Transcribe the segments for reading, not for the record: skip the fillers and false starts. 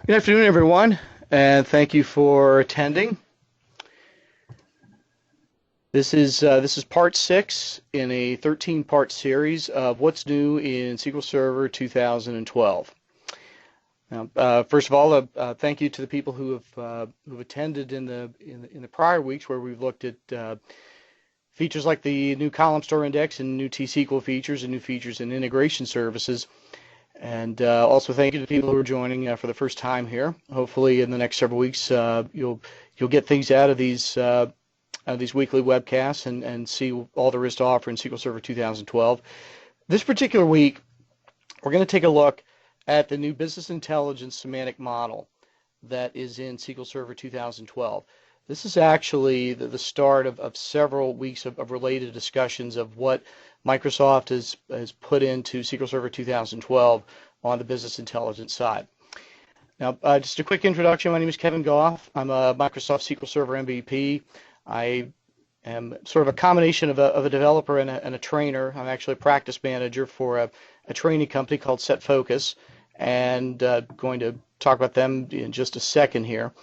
Good afternoon, everyone, and thank you for attending. This is part 6 in a 13-part series of what's new in SQL Server 2012. Now, first of all, thank you to the people who've attended in the prior weeks, where we've looked at features like the new column store index and new T-SQL features and new features in integration services. And also thank you to people who are joining for the first time here. Hopefully, in the next several weeks, you'll get things out of these weekly webcasts and see all there is to offer in SQL Server 2012. This particular week, we're going to take a look at the new business intelligence semantic model that is in SQL Server 2012. This is actually the start of several weeks of related discussions of what Microsoft has put into SQL Server 2012 on the business intelligence side. Now, just a quick introduction. My name is Kevin Goff. I'm a Microsoft SQL Server MVP. I am sort of a combination of a developer and a trainer. I'm actually a practice manager for a training company called Set Focus, and going to talk about them in just a second here.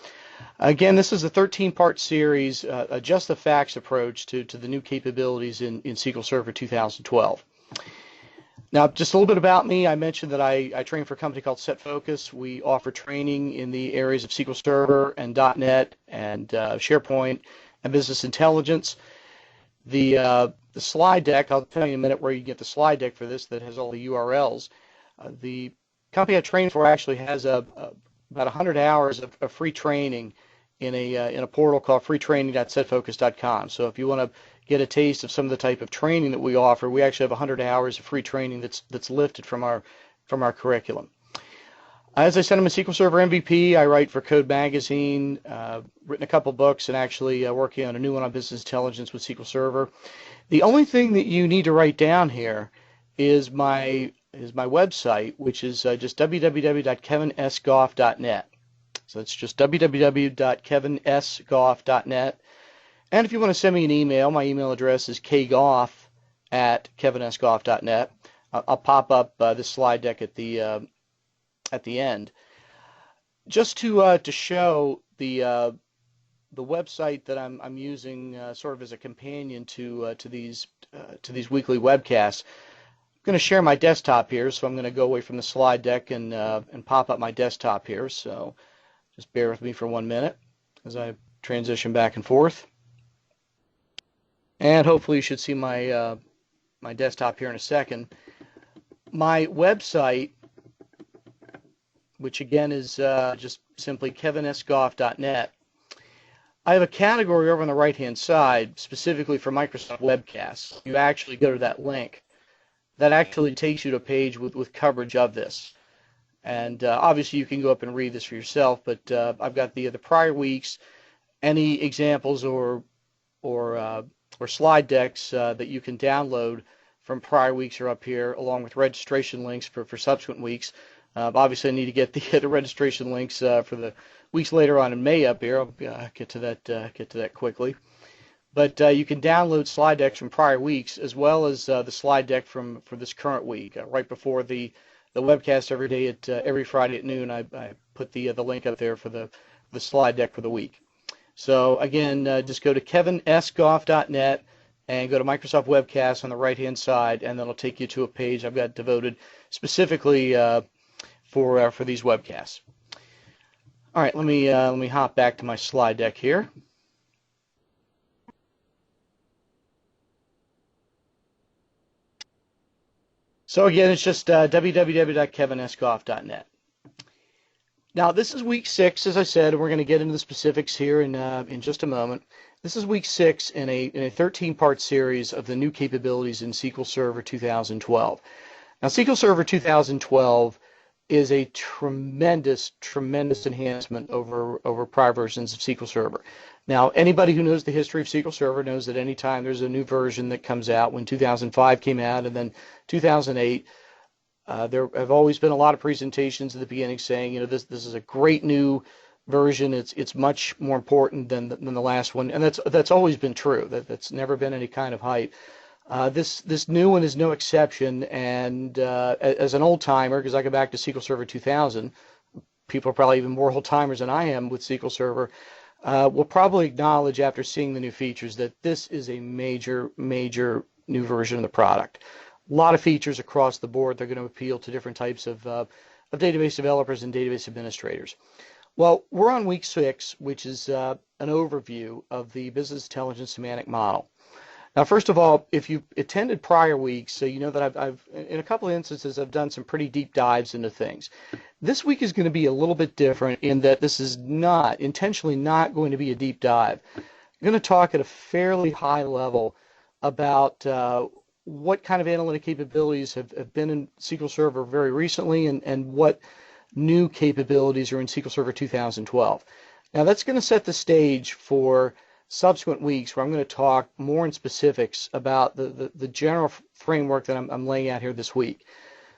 Again, this is a 13-part series, a just the facts approach to the new capabilities in SQL Server 2012. Now, just a little bit about me. I mentioned that I train for a company called Set Focus. We offer training in the areas of SQL Server and .NET and SharePoint and business intelligence. The slide deck, I'll tell you in a minute where you get the slide deck for this that has all the URLs. The company I train for actually has about 100 hours of free training in a portal called freetraining.setfocus.com. So if you want to get a taste of some of the type of training that we offer, we actually have 100 hours of free training that's lifted from our curriculum. As I said, I'm a SQL Server MVP. I write for Code Magazine, written a couple books, and actually working on a new one on business intelligence with SQL Server. The only thing that you need to write down here is my website, which is just www.kevinsgoff.net. So it's just www.kevinsgoff.net. And if you want to send me an email, my email address is kgoff@kevinsgoff.net. I'll pop up this slide deck at the end, just to show the website that I'm using sort of as a companion to these weekly webcasts. I'm going to share my desktop here, so I'm going to go away from the slide deck and pop up my desktop here. So just bear with me for 1 minute as I transition back and forth. And hopefully you should see my my desktop here in a second. My website, which again is just simply kevinsgoff.net. I have a category over on the right-hand side specifically for Microsoft Webcasts. You actually go to that link. That actually takes you to a page with coverage of this. And obviously you can go up and read this for yourself, but I've got the prior weeks, any examples or slide decks that you can download from prior weeks are up here, along with registration links for subsequent weeks. Obviously I need to get the registration links for the weeks later on in May up here. I'll get to that quickly. But you can download slide decks from prior weeks, as well as the slide deck for this current week. Right before the webcast every Friday at noon, I put the link up there for the slide deck for the week. So again, just go to kevinsgoff.net and go to Microsoft Webcasts on the right-hand side, and that'll take you to a page I've got devoted specifically for these webcasts. All right, let me hop back to my slide deck here. So again, it's just www.kevinsgoff.net. Now, this is week 6, as I said, and we're going to get into the specifics here in just a moment. This is week 6 in a 13-part series of the new capabilities in SQL Server 2012. Now, SQL Server 2012 is a tremendous enhancement over prior versions of SQL Server. Now, anybody who knows the history of SQL Server knows that anytime there's a new version that comes out, when 2005 came out and then 2008, there have always been a lot of presentations at the beginning saying, this is a great new version. It's much more important than the last one, and that's always been true. That's never been any kind of hype. This new one is no exception, and as an old timer, because I go back to SQL Server 2000, people are probably even more old-timers than I am with SQL Server, will probably acknowledge after seeing the new features that this is a major, major new version of the product. A lot of features across the board. They're going to appeal to different types of database developers and database administrators. Well, we're on week 6, which is an overview of the business intelligence semantic model. Now, first of all, if you've attended prior weeks, so you know that I've in a couple of instances, I've done some pretty deep dives into things. This week is going to be a little bit different in that this is not, intentionally not going to be a deep dive. I'm going to talk at a fairly high level about what kind of analytic capabilities have been in SQL Server very recently and what new capabilities are in SQL Server 2012. Now, that's going to set the stage for subsequent weeks where I'm going to talk more in specifics about the general framework that I'm laying out here this week.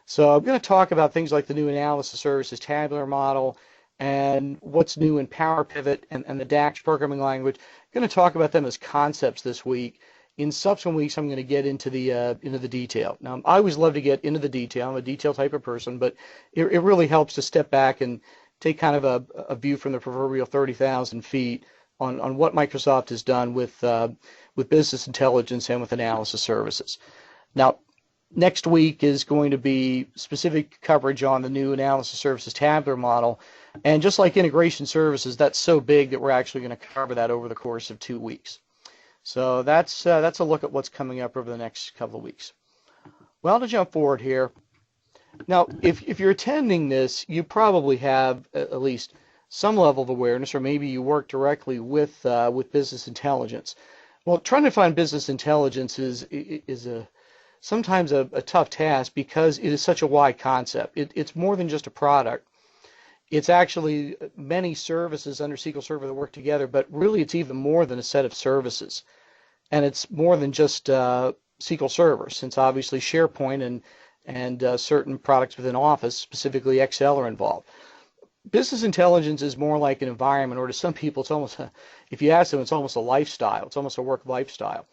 So I'm going to talk about things like the new analysis services tabular model and what's new in PowerPivot and the DAX programming language. I'm going to talk about them as concepts this week. In subsequent weeks, I'm going to get into the detail. Now, I always love to get into the detail. I'm a detail type of person, but it really helps to step back and take kind of a view from the proverbial 30,000 feet on what Microsoft has done with business intelligence and with analysis services. Now, next week is going to be specific coverage on the new analysis services tabular model, and just like integration services, that's so big that we're actually going to cover that over the course of 2 weeks. So that's a look at what's coming up over the next couple of weeks. Well, to jump forward here, now if you're attending this, you probably have at least some level of awareness, or maybe you work directly with business intelligence. Well, trying to find business intelligence is sometimes a tough task because it is such a wide concept. It's more than just a product. It's actually many services under SQL Server that work together, but really it's even more than a set of services. And it's more than just SQL Server, since obviously SharePoint and certain products within Office, specifically Excel, are involved. Business intelligence is more like an environment, or to some people, it's almost, if you ask them, it's almost a lifestyle. It's almost a work lifestyle.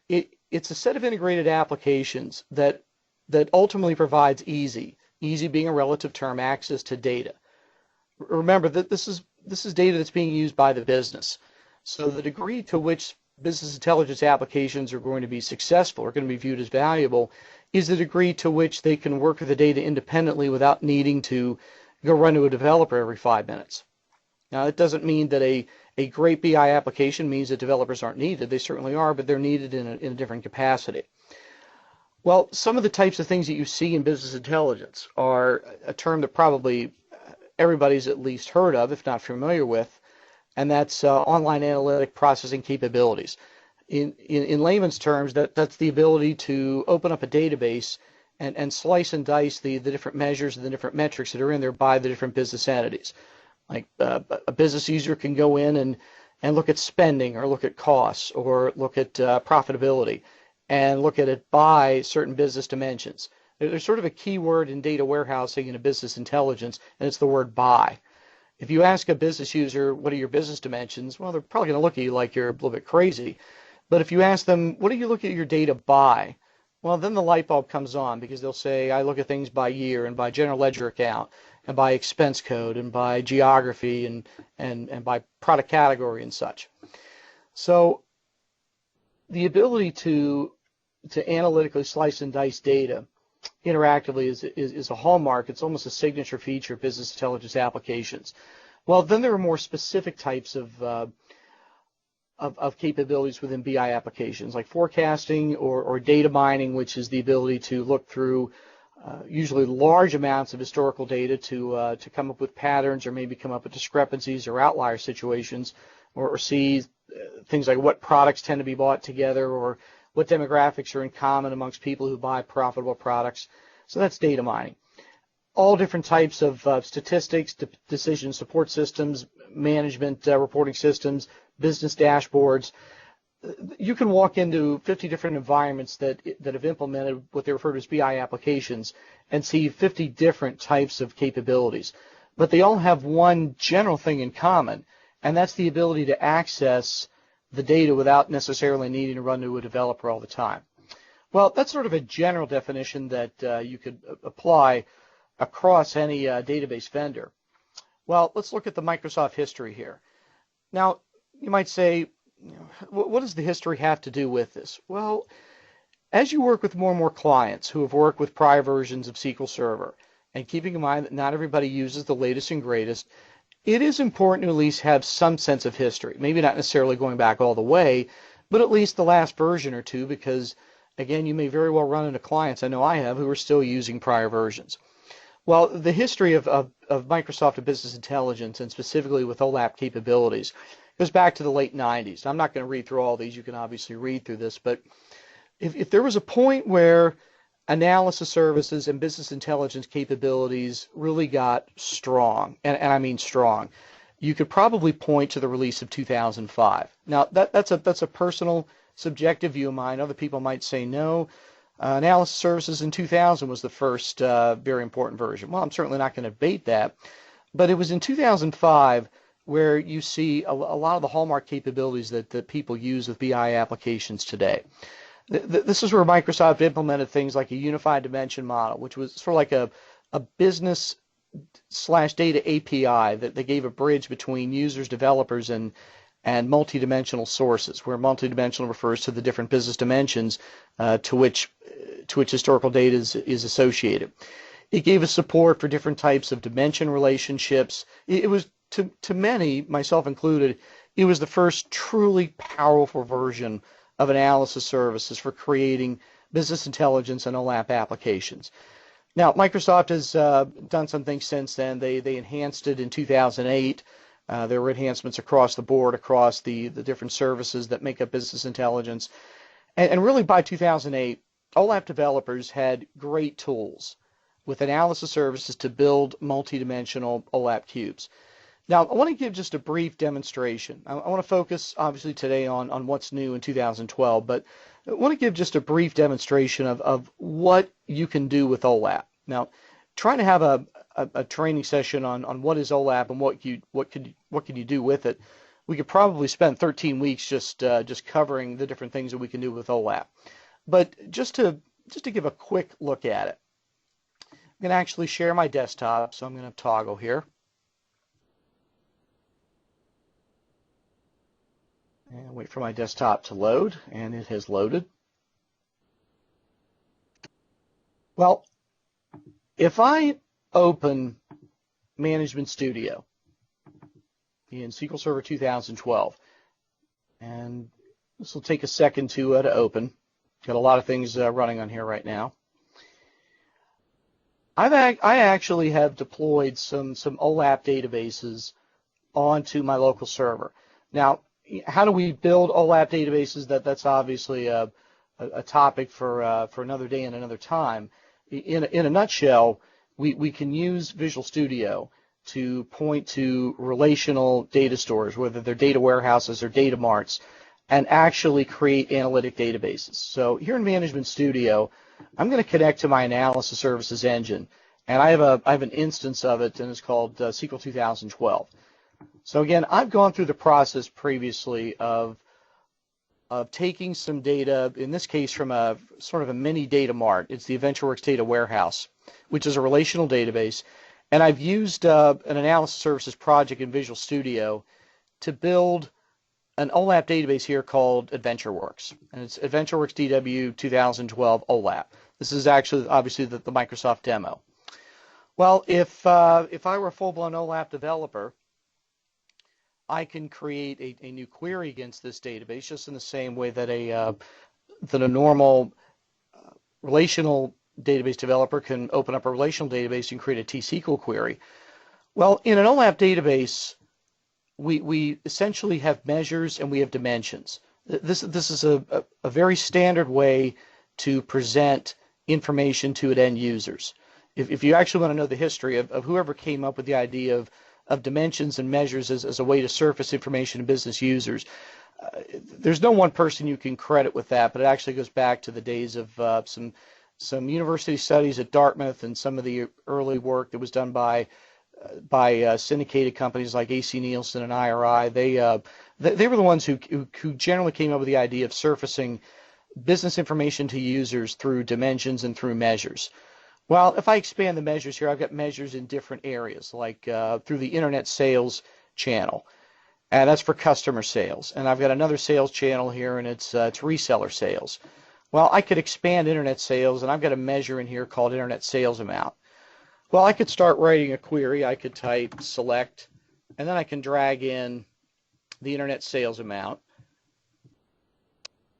It's a set of integrated applications that ultimately provides easy being a relative term, access to data. Remember that this is data that's being used by the business. So the degree to which business intelligence applications are going to be successful, or going to be viewed as valuable, is the degree to which they can work with the data independently without needing to go run to a developer every 5 minutes. Now, it doesn't mean that a great BI application means that developers aren't needed. They certainly are, but they're needed in a different capacity. Well, some of the types of things that you see in business intelligence are a term that probably everybody's at least heard of, if not familiar with, and that's online analytic processing capabilities. In layman's terms, that's the ability to open up a database and slice and dice the different measures and the different metrics that are in there by the different business entities. Like a business user can go in and look at spending, or look at costs, or look at profitability, and look at it by certain business dimensions. There's sort of a key word in data warehousing and a business intelligence, and it's the word by. If you ask a business user, what are your business dimensions? Well, they're probably going to look at you like you're a little bit crazy. But if you ask them, what do you look at your data by? Well, then the light bulb comes on, because they'll say, I look at things by year, and by general ledger account, and by expense code, and by geography, and by product category and such. So the ability to analytically slice and dice data interactively is a hallmark. It's almost a signature feature of business intelligence applications. Well, then there are more specific types of capabilities within BI applications, like forecasting or data mining, which is the ability to look through usually large amounts of historical data to come up with patterns, or maybe come up with discrepancies or outlier situations, or see things like what products tend to be bought together, or what demographics are in common amongst people who buy profitable products. So that's data mining. All different types of statistics, decision support systems, management reporting systems, business dashboards. You can walk into 50 different environments that have implemented what they refer to as BI applications and see 50 different types of capabilities. But they all have one general thing in common, and that's the ability to access the data without necessarily needing to run to a developer all the time. Well, that's sort of a general definition that you could apply across any database vendor. Well, let's look at the Microsoft history here. Now, you might say, what does the history have to do with this? Well, as you work with more and more clients who have worked with prior versions of SQL Server, and keeping in mind that not everybody uses the latest and greatest, it is important to at least have some sense of history. Maybe not necessarily going back all the way, but at least the last version or two, because again, you may very well run into clients, I know I have, who are still using prior versions. Well, the history of Microsoft Business Intelligence, and specifically with OLAP capabilities, goes back to the late 90s. I'm not going to read through all these. You can obviously read through this, but if there was a point where analysis services and business intelligence capabilities really got strong, and I mean strong, you could probably point to the release of 2005. Now, that's a personal, subjective view of mine. Other people might say no. Analysis services in 2000 was the first very important version. Well, I'm certainly not going to debate that, but it was in 2005 where you see a lot of the hallmark capabilities that people use with BI applications today. This is where Microsoft implemented things like a unified dimension model, which was sort of like a business/data API that they gave a bridge between users, developers, and multidimensional sources, where multidimensional refers to the different business dimensions to which historical data is associated. It gave us support for different types of dimension relationships. It was, to many, myself included, it was the first truly powerful version of analysis services for creating business intelligence and OLAP applications. Now, Microsoft has done some things since then. They enhanced it in 2008. There were enhancements across the board, across the different services that make up business intelligence. And really by 2008, OLAP developers had great tools with analysis services to build multidimensional OLAP cubes. Now, I want to give just a brief demonstration. I want to focus, obviously, today on what's new in 2012, but I want to give just a brief demonstration of what you can do with OLAP. Now, trying to have a training session on what is OLAP and what can you do with it, we could probably spend 13 weeks just covering the different things that we can do with OLAP. But just to give a quick look at it, I'm going to actually share my desktop, so I'm going to toggle here. And wait for my desktop to load, and it has loaded. Well, if I open Management Studio in SQL Server 2012, and this will take a second to open. Got a lot of things running on here right now. I actually have deployed some OLAP databases onto my local server. Now, how do we build OLAP databases? That's obviously a topic for another day and another time. In a nutshell, we can use Visual Studio to point to relational data stores, whether they're data warehouses or data marts, and actually create analytic databases. So here in Management Studio, I'm going to connect to my analysis services engine, and I have an instance of it, and it's called SQL 2012. So again, I've gone through the process previously of taking some data, in this case from a sort of a mini data mart. It's the AdventureWorks Data Warehouse, which is a relational database, and I've used an analysis services project in Visual Studio to build an OLAP database here called AdventureWorks, and it's AdventureWorks DW 2012 OLAP. This is actually obviously the Microsoft demo. Well, if I were a full-blown OLAP developer, I can create a new query against this database just in the same way that a normal relational database developer can open up a relational database and create a T-SQL query. Well, in an OLAP database, we essentially have measures and we have dimensions. This is a very standard way to present information to end users. If you actually want to know the history of whoever came up with the idea of dimensions and measures as a way to surface information to business users, there's no one person you can credit with that, but it actually goes back to the days of some university studies at Dartmouth and some of the early work that was done by syndicated companies like AC Nielsen and IRI. They were the ones who generally came up with the idea of surfacing business information to users through dimensions and through measures. Well, if I expand the measures here, I've got measures in different areas, like through the internet sales channel, and that's for customer sales. And I've got another sales channel here, and it's reseller sales. Well, I could expand internet sales, and I've got a measure in here called internet sales amount. Well, I could start writing a query. I could type select, and then I can drag in the internet sales amount.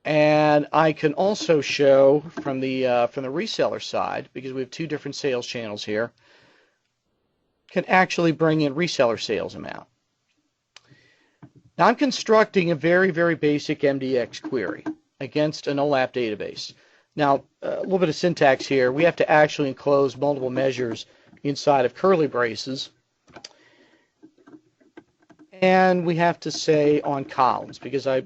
And I can also show from the reseller side, because we have two different sales channels here, can actually bring in reseller sales amount. Now I'm constructing a very, very basic MDX query against an OLAP database. Now, a little bit of syntax here. We have to actually enclose multiple measures inside of curly braces. And we have to say on columns, because I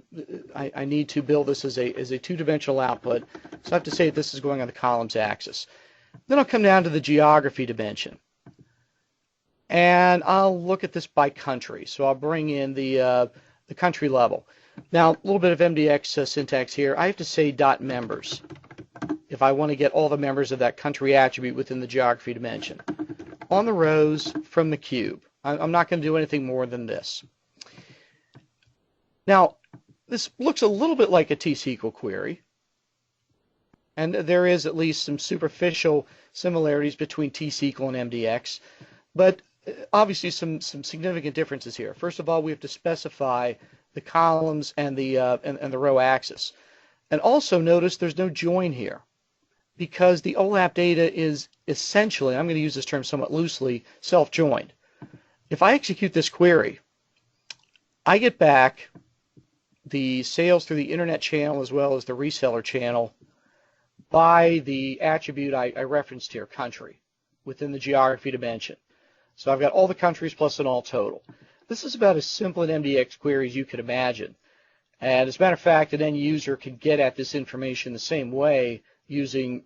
need to build this as a two-dimensional output. So I have to say this is going on the columns axis. Then I'll come down to the geography dimension. And I'll look at this by country. So I'll bring in the country level. Now, a little bit of MDX syntax here. I have to say .members if I want to get all the members of that country attribute within the geography dimension. On the rows from the cube. I'm not going to do anything more than this. Now, this looks a little bit like a T-SQL query. And there is at least some superficial similarities between T-SQL and MDX. But obviously some significant differences here. First of all, we have to specify the columns and the row axis. And also notice there's no join here, because the OLAP data is essentially, I'm going to use this term somewhat loosely, self-joined. If I execute this query, I get back the sales through the internet channel as well as the reseller channel by the attribute I referenced here, country, within the geography dimension. So I've got all the countries plus an all total. This is about as simple an MDX query as you could imagine. And as a matter of fact, an end user can get at this information the same way using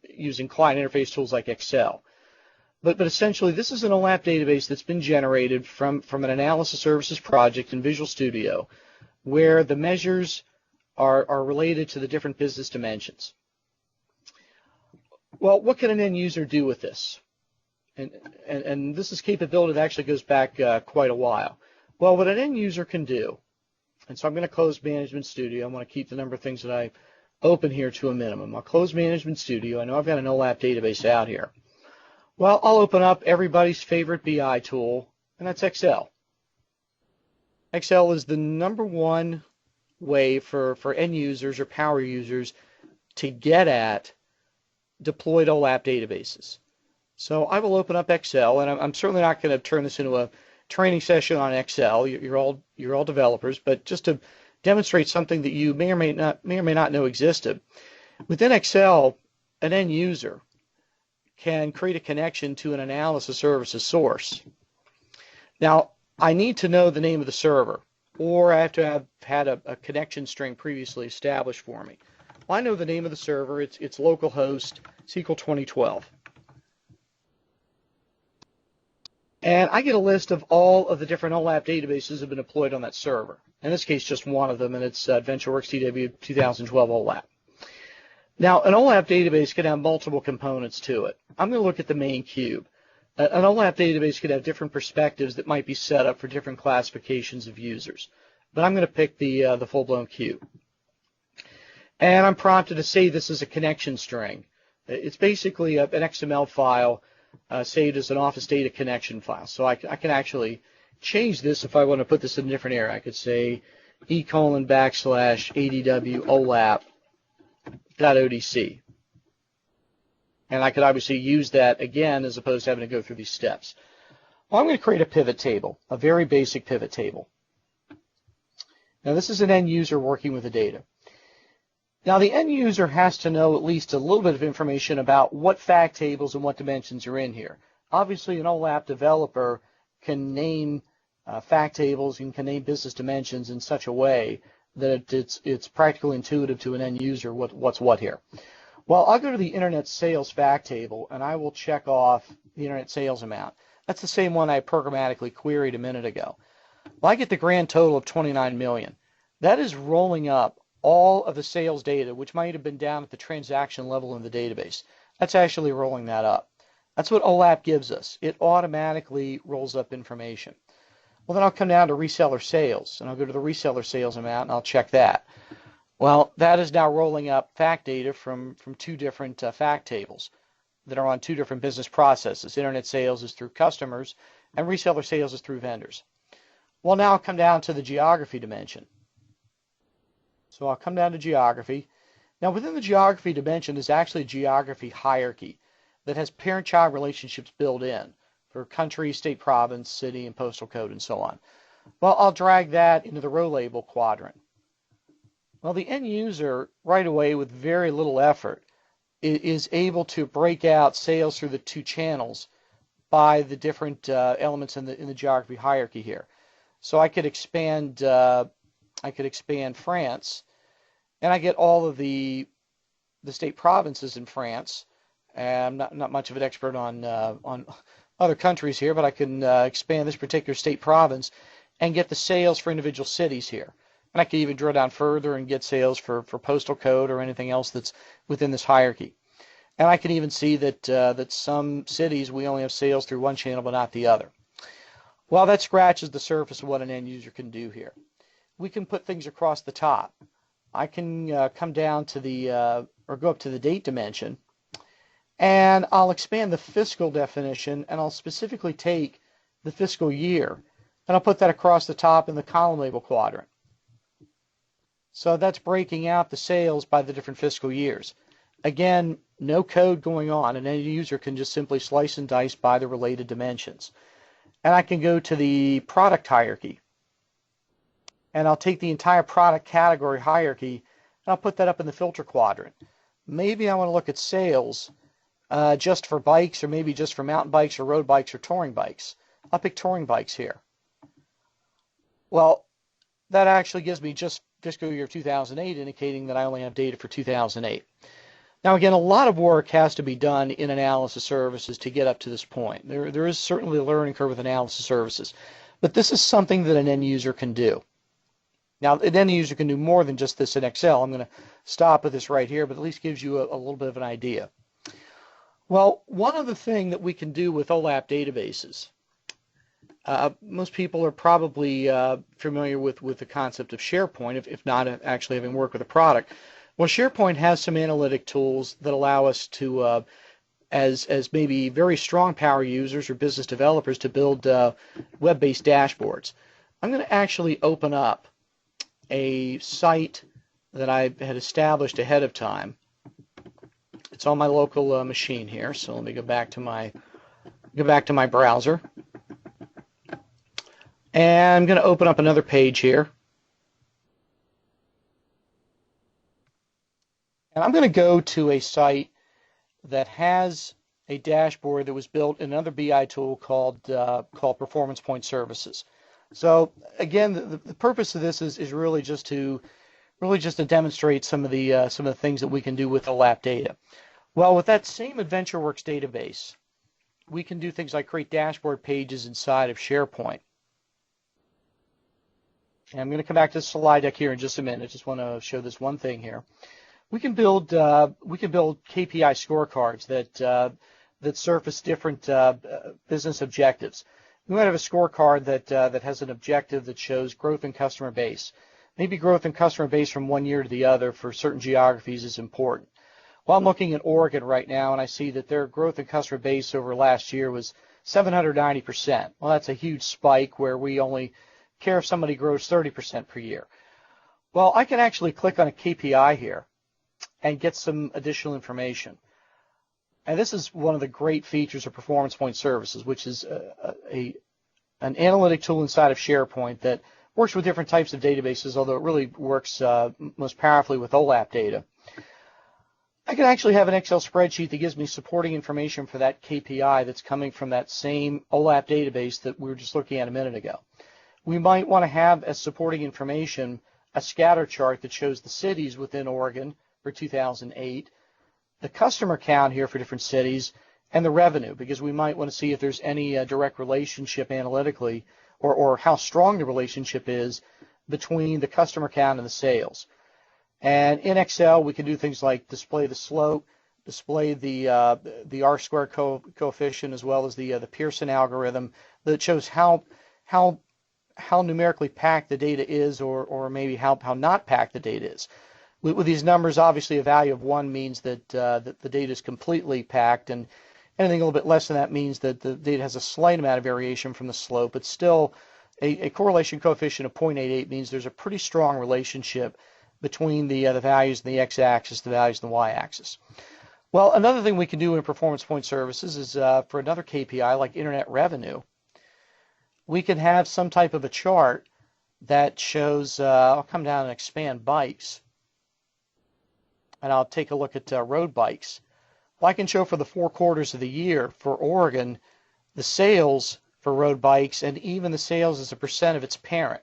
client interface tools like Excel. But essentially, this is an OLAP database that's been generated from an analysis services project in Visual Studio, where the measures are related to the different business dimensions. Well, what can an end user do with this? And this is capability that actually goes back quite a while. Well, what an end user can do, and so I'm going to close Management Studio. I want to keep the number of things that I open here to a minimum. I'll close Management Studio. I know I've got an OLAP database out here. Well, I'll open up everybody's favorite BI tool, and that's Excel. Excel is the #1 way for end users or power users to get at deployed OLAP databases. So I will open up Excel, and I'm certainly not going to turn this into a training session on Excel. You're all developers, but just to demonstrate something that you may or may not know existed. Within Excel, an end user can create a connection to an analysis services source. Now, I need to know the name of the server, or I have to have had a connection string previously established for me. Well, I know the name of the server. It's localhost SQL 2012. And I get a list of all of the different OLAP databases that have been deployed on that server. In this case, just one of them, and it's AdventureWorks TW 2012 OLAP. Now, an OLAP database can have multiple components to it. I'm going to look at the main cube. An OLAP database could have different perspectives that might be set up for different classifications of users. But I'm going to pick the full-blown cube. And I'm prompted to say this is a connection string. It's basically an XML file saved as an Office data connection file. So I can actually change this if I want to put this in a different area. I could say /ADW OLAP.ODC. And I could obviously use that again as opposed to having to go through these steps. Well, I'm going to create a pivot table, a very basic pivot table. Now this is an end user working with the data. Now the end user has to know at least a little bit of information about what fact tables and what dimensions are in here. Obviously an OLAP developer can name fact tables and can name business dimensions in such a way that it's practically intuitive to an end user what's what here. Well, I'll go to the internet sales fact table and I will check off the internet sales amount. That's the same one I programmatically queried a minute ago. Well, I get the grand total of 29 million. That is rolling up all of the sales data, which might have been down at the transaction level in the database. That's actually rolling that up. That's what OLAP gives us. It automatically rolls up information. Well, then I'll come down to reseller sales, and I'll go to the reseller sales amount, and I'll check that. Well, that is now rolling up fact data from two different fact tables that are on two different business processes. Internet sales is through customers, and reseller sales is through vendors. Well, now I'll come down to the geography dimension. So I'll come down to geography. Now, within the geography dimension is actually a geography hierarchy that has parent-child relationships built in for country, state, province, city, and postal code, and so on. Well, I'll drag that into the row label quadrant. Well, the end user, right away, with very little effort, is able to break out sales through the two channels by the different elements in the geography hierarchy here. So I could expand France, and I get all of the state provinces in France. I'm not much of an expert on other countries here, but I can expand this particular state province and get the sales for individual cities here. And I can even drill down further and get sales for postal code or anything else that's within this hierarchy. And I can even see that some cities we only have sales through one channel but not the other. Well, that scratches the surface of what an end user can do here. We can put things across the top. I can come down to the or go up to the date dimension, and I'll expand the fiscal definition, and I'll specifically take the fiscal year, and I'll put that across the top in the column label quadrant. So that's breaking out the sales by the different fiscal years. Again, no code going on, and any user can just simply slice and dice by the related dimensions. And I can go to the product hierarchy, and I'll take the entire product category hierarchy, and I'll put that up in the filter quadrant. Maybe I want to look at sales just for bikes, or maybe just for mountain bikes or road bikes or touring bikes. I'll pick touring bikes here. Well, that actually gives me just fiscal year 2008, indicating that I only have data for 2008. Now, again, a lot of work has to be done in analysis services to get up to this point. There is certainly a learning curve with analysis services, but this is something that an end user can do. Now, an end user can do more than just this in Excel. I'm going to stop with this right here, but at least gives you a little bit of an idea. Well, one other thing that we can do with OLAP databases, most people are probably familiar with the concept of SharePoint, if not actually having worked with a product. Well, SharePoint has some analytic tools that allow us to, as maybe very strong power users or business developers, to build web-based dashboards. I'm going to actually open up a site that I had established ahead of time. It's on my local machine here, so let me go back to my browser. And I'm going to open up another page here. And I'm going to go to a site that has a dashboard that was built in another BI tool called Performance Point Services. So again, the purpose of this is really just to demonstrate some of the things that we can do with OLAP data. Well, with that same AdventureWorks database, we can do things like create dashboard pages inside of SharePoint. And I'm going to come back to the slide deck here in just a minute. I just want to show this one thing here. We can build KPI scorecards that surface different business objectives. We might have a scorecard that has an objective that shows growth in customer base. Maybe growth in customer base from one year to the other for certain geographies is important. Well, I'm looking at Oregon right now, and I see that their growth in customer base over last year was 790%. Well, that's a huge spike where we only care if somebody grows 30% per year. Well, I can actually click on a KPI here and get some additional information. And this is one of the great features of Performance Point Services, which is an analytic tool inside of SharePoint that works with different types of databases, although it really works most powerfully with OLAP data. I can actually have an Excel spreadsheet that gives me supporting information for that KPI that's coming from that same OLAP database that we were just looking at a minute ago. We might want to have as supporting information a scatter chart that shows the cities within Oregon for 2008, the customer count here for different cities, and the revenue, because we might want to see if there's any direct relationship analytically or how strong the relationship is between the customer count and the sales. And in Excel, we can do things like display the slope, display the R-squared coefficient as well as the Pearson algorithm that shows how numerically packed the data is, or maybe how not packed the data is. With these numbers, obviously a value of 1 means that the data is completely packed, and anything a little bit less than that means that the data has a slight amount of variation from the slope, but still a correlation coefficient of 0.88 means there's a pretty strong relationship between the values in the x-axis, the values in the y-axis. Well, another thing we can do in performance point services is for another KPI like internet revenue, we can have some type of a chart that shows, I'll come down and expand bikes, and I'll take a look at road bikes. Well, I can show for the 4 quarters of the year for Oregon the sales for road bikes and even the sales as a percent of its parent.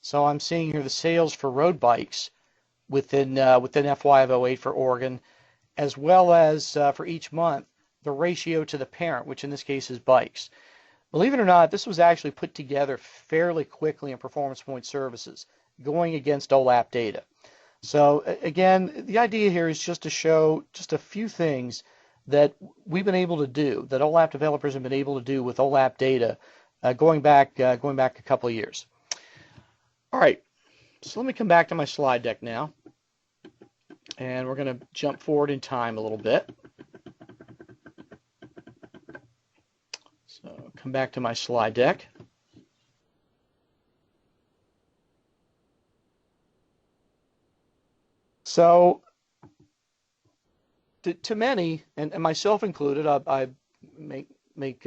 So I'm seeing here the sales for road bikes within FY of 08 for Oregon, as well as for each month the ratio to the parent, which in this case is bikes. Believe it or not, this was actually put together fairly quickly in performance point services, going against OLAP data. So again, the idea here is just to show just a few things that we've been able to do, that OLAP developers have been able to do with OLAP data going back a couple of years. All right, so let me come back to my slide deck now, and we're going to jump forward in time a little bit. So come back to my slide deck. So to many, and myself included, I make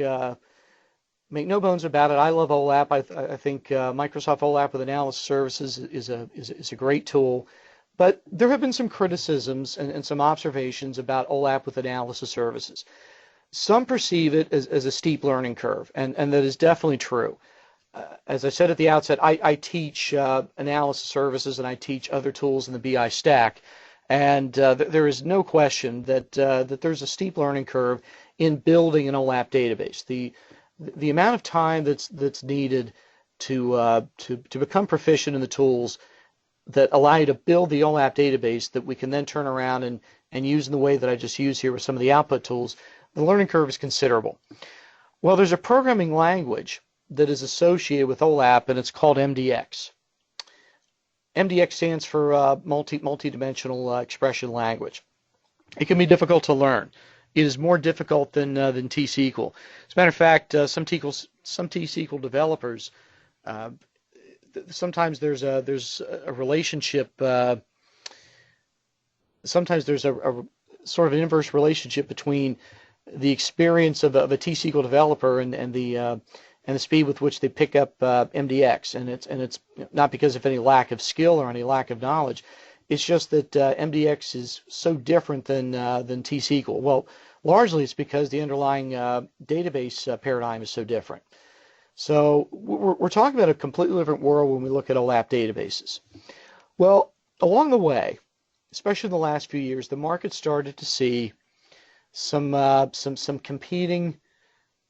no bones about it. I love OLAP. I think Microsoft OLAP with analysis services is a great tool. But there have been some criticisms and some observations about OLAP with analysis services. Some perceive it as a steep learning curve, and that is definitely true. As I said at the outset, I teach analysis services and I teach other tools in the BI stack, and there is no question that there's a steep learning curve in building an OLAP database. The amount of time that's needed to become proficient in the tools that allow you to build the OLAP database that we can then turn around and use in the way that I just used here with some of the output tools, the learning curve is considerable. Well, there's a programming language that is associated with OLAP, and it's called MDX. MDX stands for multi-dimensional expression language. It can be difficult to learn. It is more difficult than T-SQL. As a matter of fact, some T-SQL developers, sometimes there's a relationship. Sometimes there's a sort of an inverse relationship between the experience of a T-SQL developer and the speed with which they pick up MDX, and it's not because of any lack of skill or any lack of knowledge. It's just that MDX is so different than T-SQL. Well, largely it's because the underlying database paradigm is so different. So we're talking about a completely different world when we look at OLAP databases. Well, along the way, especially in the last few years, the market started to see some competing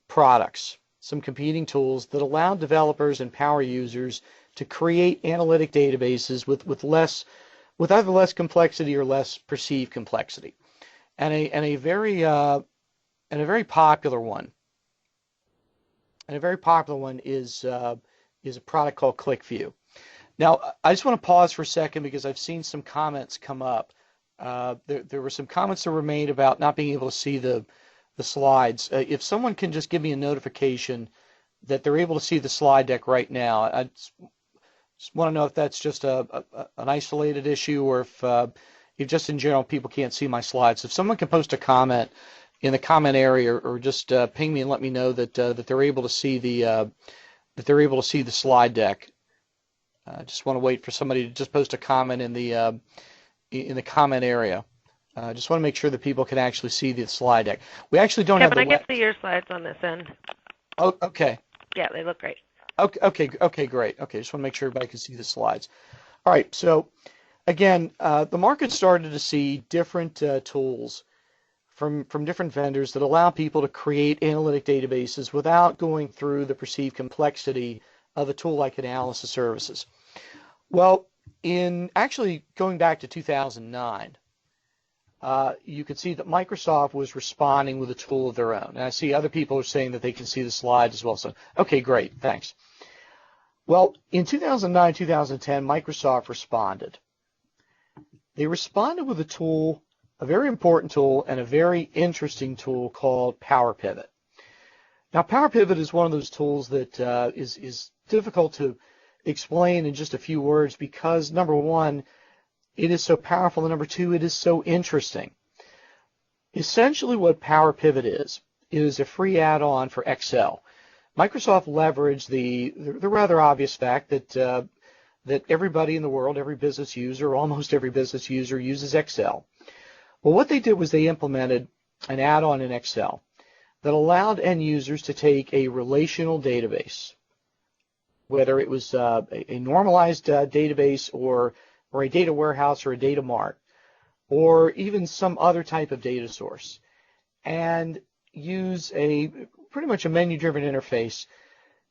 products, some competing tools that allow developers and power users to create analytic databases with either less complexity or less perceived complexity. And a very popular one. And a very popular one is a product called ClickView. Now, I just want to pause for a second because I've seen some comments come up. There were some comments that were made about not being able to see the slides. If someone can just give me a notification that they're able to see the slide deck right now, I just want to know if that's just an isolated issue or if just in general people can't see my slides. If someone can post a comment in the comment area or just ping me and let me know that they're able to see the slide deck. I just want to wait for somebody to just post a comment in the comment area. I just want to make sure that people can actually see the slide deck. We actually don't have the. Kevin, I can see your slides on this end. Oh, okay. Yeah, they look great. Okay, great. Okay, just want to make sure everybody can see the slides. All right, so again, the market started to see different tools from different vendors that allow people to create analytic databases without going through the perceived complexity of a tool like analysis services. Well, in actually going back to 2009, you could see that Microsoft was responding with a tool of their own. And I see other people are saying that they can see the slide as well. So, okay, great, thanks. Well, in 2009, 2010, Microsoft responded. They responded with a tool, a very important tool, and a very interesting tool called PowerPivot. Now, PowerPivot is one of those tools that is difficult to explain in just a few words because, number one, it is so powerful, and number two, it is so interesting. Essentially what PowerPivot is a free add-on for Excel. Microsoft leveraged the rather obvious fact that that everybody in the world, every business user, almost every business user uses Excel. Well, what they did was they implemented an add-on in Excel that allowed end users to take a relational database, whether it was a normalized database or a data warehouse or a data mart, or even some other type of data source, and use pretty much a menu-driven interface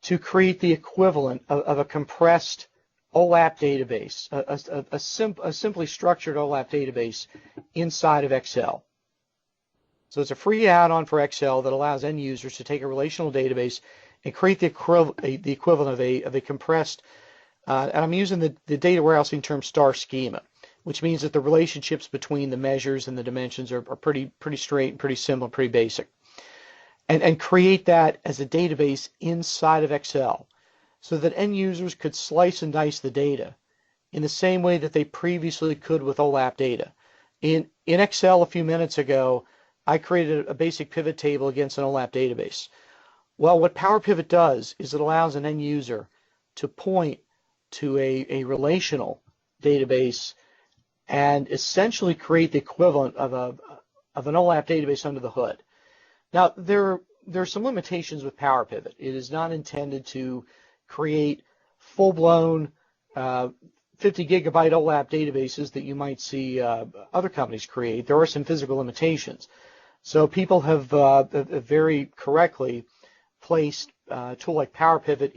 to create the equivalent of a compressed OLAP database, a simply structured OLAP database inside of Excel. So it's a free add-on for Excel that allows end users to take a relational database and create the equivalent of a compressed, and I'm using the data warehousing term star schema, which means that the relationships between the measures and the dimensions are pretty straight and pretty simple, pretty basic. And create that as a database inside of Excel so that end users could slice and dice the data in the same way that they previously could with OLAP data. In Excel a few minutes ago, I created a basic pivot table against an OLAP database. Well, what PowerPivot does is it allows an end user to point to a relational database and essentially create the equivalent of an OLAP database under the hood. Now, there are some limitations with PowerPivot. It is not intended to create full-blown 50-gigabyte OLAP databases that you might see other companies create. There are some physical limitations. So people have very correctly placed a tool like PowerPivot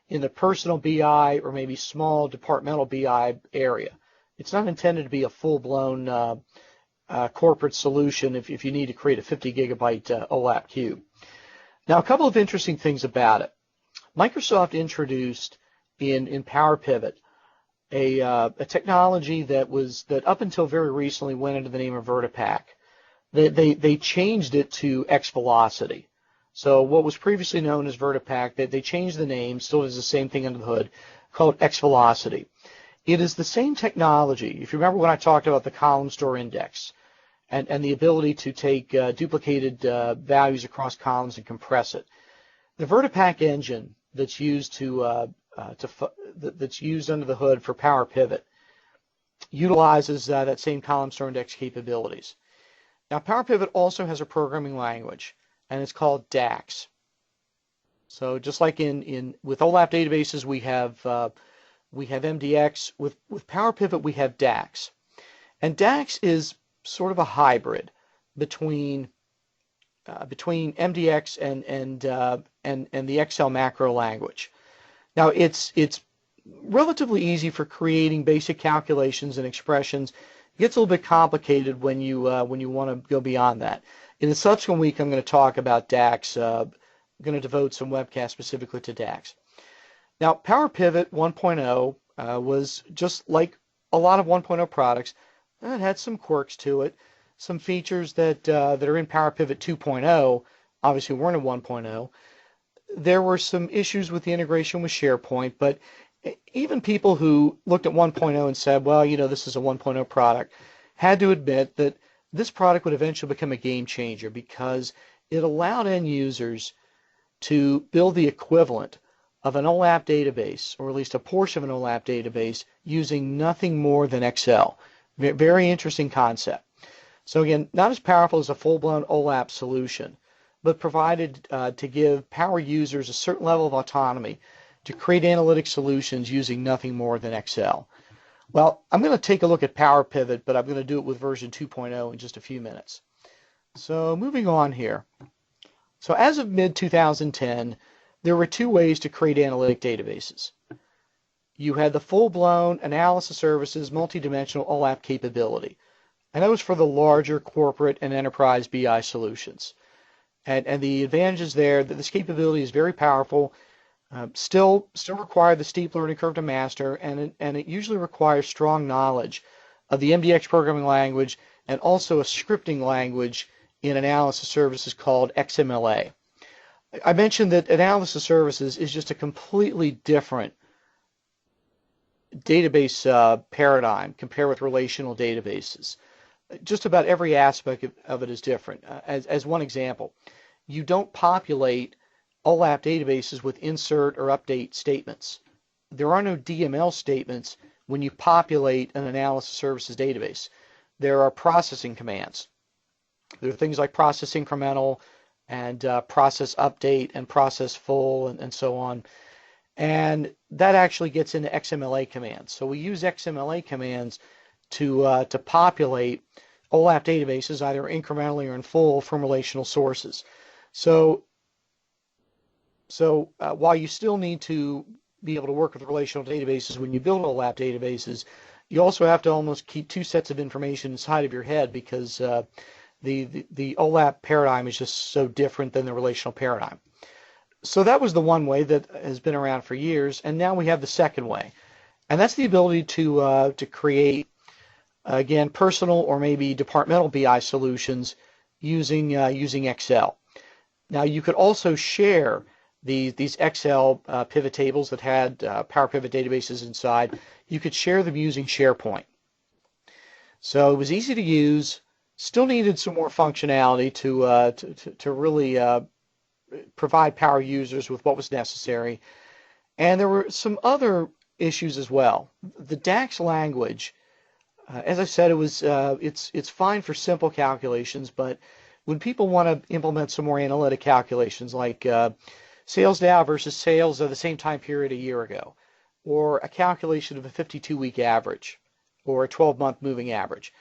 in the personal BI or maybe small departmental BI area. It's not intended to be a full-blown corporate solution if you need to create a 50-gigabyte OLAP cube. Now, a couple of interesting things about it. Microsoft introduced in PowerPivot a technology that up until very recently went under the name of VertiPack. They changed it to XVelocity. So what was previously known as VertiPack, they changed the name, still does the same thing under the hood, called XVelocity. It is the same technology. If you remember when I talked about the column store index and the ability to take duplicated values across columns and compress it, the VertiPack engine that's used that's used under the hood for PowerPivot utilizes that same column store index capabilities. Now, PowerPivot also has a programming language, and it's called DAX. So just like with OLAP databases, we have MDX. With PowerPivot, we have DAX, and DAX is sort of a hybrid between MDX and the Excel macro language. Now, it's relatively easy for creating basic calculations and expressions. It gets a little bit complicated when you want to go beyond that. In the subsequent week, I'm going to talk about DAX. I'm going to devote some webcasts specifically to DAX. Now, PowerPivot 1.0 was just like a lot of 1.0 products. It had some quirks to it, some features that are in PowerPivot 2.0, obviously weren't in 1.0. There were some issues with the integration with SharePoint, but even people who looked at 1.0 and said, well, this is a 1.0 product, had to admit that this product would eventually become a game changer because it allowed end users to build the equivalent of an OLAP database, or at least a portion of an OLAP database, using nothing more than Excel. Very interesting concept. So again, not as powerful as a full-blown OLAP solution, but provided to give power users a certain level of autonomy to create analytic solutions using nothing more than Excel. Well, I'm going to take a look at PowerPivot, but I'm going to do it with version 2.0 in just a few minutes. So moving on here. So as of mid-2010, there were two ways to create analytic databases. You had the full-blown analysis services multidimensional OLAP capability. and that was for the larger corporate and enterprise BI solutions. And the advantages there, that this capability is very powerful, still require the steep learning curve to master, and it usually requires strong knowledge of the MDX programming language and also a scripting language in analysis services called XMLA. I mentioned that analysis services is just a completely different database paradigm compared with relational databases. Just about every aspect of it is different. As one example, you don't populate OLAP databases with insert or update statements. There are no DML statements when you populate an analysis services database. There are processing commands. There are things like process incremental and process update and process full and so on. And that actually gets into XMLA commands. So we use XMLA commands to populate OLAP databases either incrementally or in full from relational sources. So while you still need to be able to work with relational databases when you build OLAP databases, you also have to almost keep two sets of information inside of your head because the OLAP paradigm is just so different than the relational paradigm. So that was the one way that has been around for years, and now we have the second way, and that's the ability to create, again, personal or maybe departmental BI solutions using Excel. Now you could also share these Excel pivot tables that had PowerPivot databases inside. You could share them using SharePoint. So it was easy to use. Still needed some more functionality to really provide power users with what was necessary. And there were some other issues as well. The DAX language, as I said, it's fine for simple calculations, but when people want to implement some more analytic calculations like sales now versus sales of the same time period a year ago, or a calculation of a 52-week average, or a 12-month moving average,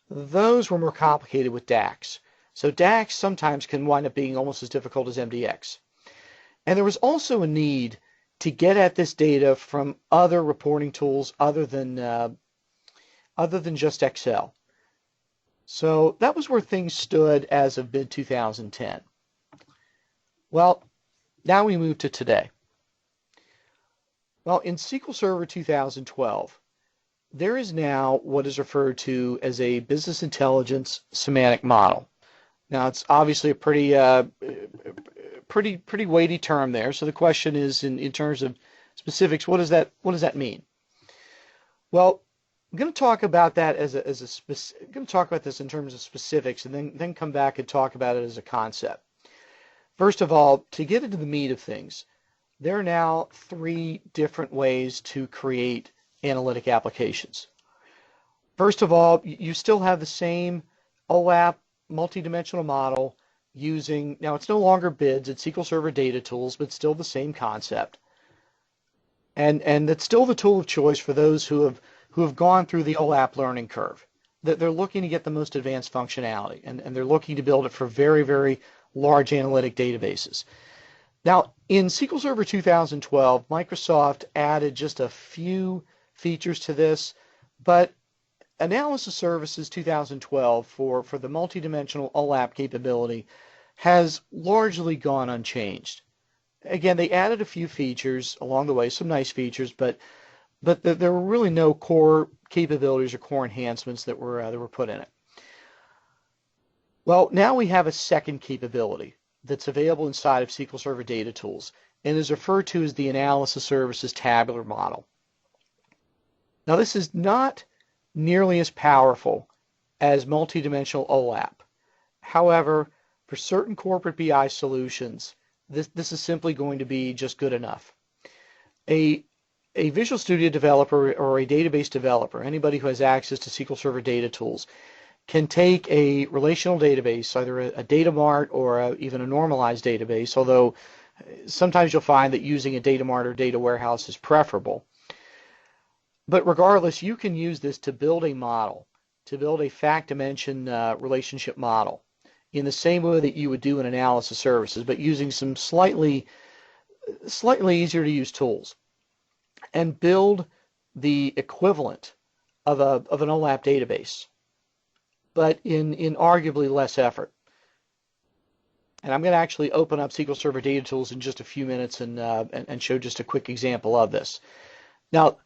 those were more complicated with DAX. So DAX sometimes can wind up being almost as difficult as MDX. And there was also a need to get at this data from other reporting tools other than just Excel. So that was where things stood as of mid-2010. Well, now we move to today. Well, in SQL Server 2012, there is now what is referred to as a business intelligence semantic model. Now, it's obviously a pretty weighty term there. So the question is, in terms of specifics, what does that mean? Well, I'm going to talk about that I'm going to talk about this in terms of specifics, and then come back and talk about it as a concept. First of all, to get into the meat of things, there are now 3 different ways to create analytic applications. First of all, you still have the same OLAP multidimensional model using, now it's no longer BIDS, it's SQL Server data tools, but still the same concept. And it's still the tool of choice for those who have gone through the OLAP learning curve. That they're looking to get the most advanced functionality, and they're looking to build it for very, very large analytic databases. Now, in SQL Server 2012, Microsoft added just a few features to this, but Analysis Services 2012 for the multidimensional OLAP capability has largely gone unchanged. Again, they added a few features along the way, some nice features, but there were really no core capabilities or core enhancements that were put in it. Well, now we have a second capability that's available inside of SQL Server Data Tools and is referred to as the Analysis Services Tabular model. Now, this is not nearly as powerful as multidimensional OLAP. However, for certain corporate BI solutions, this is simply going to be just good enough. A Visual Studio developer or a database developer, anybody who has access to SQL Server Data Tools, can take a relational database, either a data mart or even a normalized database, although sometimes you'll find that using a data mart or data warehouse is preferable. But regardless, you can use this to build a model, to build a fact dimension relationship model in the same way that you would do in analysis services, but using some slightly easier to use tools, and build the equivalent of an OLAP database. but in arguably less effort. And I'm going to actually open up SQL Server Data Tools in just a few minutes and show just a quick example of this. Now,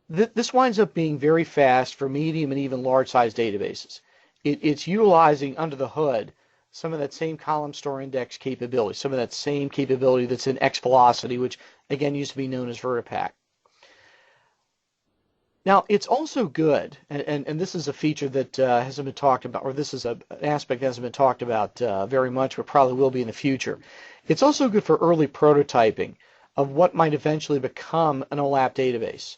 this winds up being very fast for medium and even large-sized databases. It's utilizing under the hood some of that same column store index capability, some of that same capability that's in XVelocity, which again used to be known as Vertipack. Now, it's also good, and this is a feature that hasn't been talked about, or this is an aspect that hasn't been talked about very much, but probably will be in the future. It's also good for early prototyping of what might eventually become an OLAP database.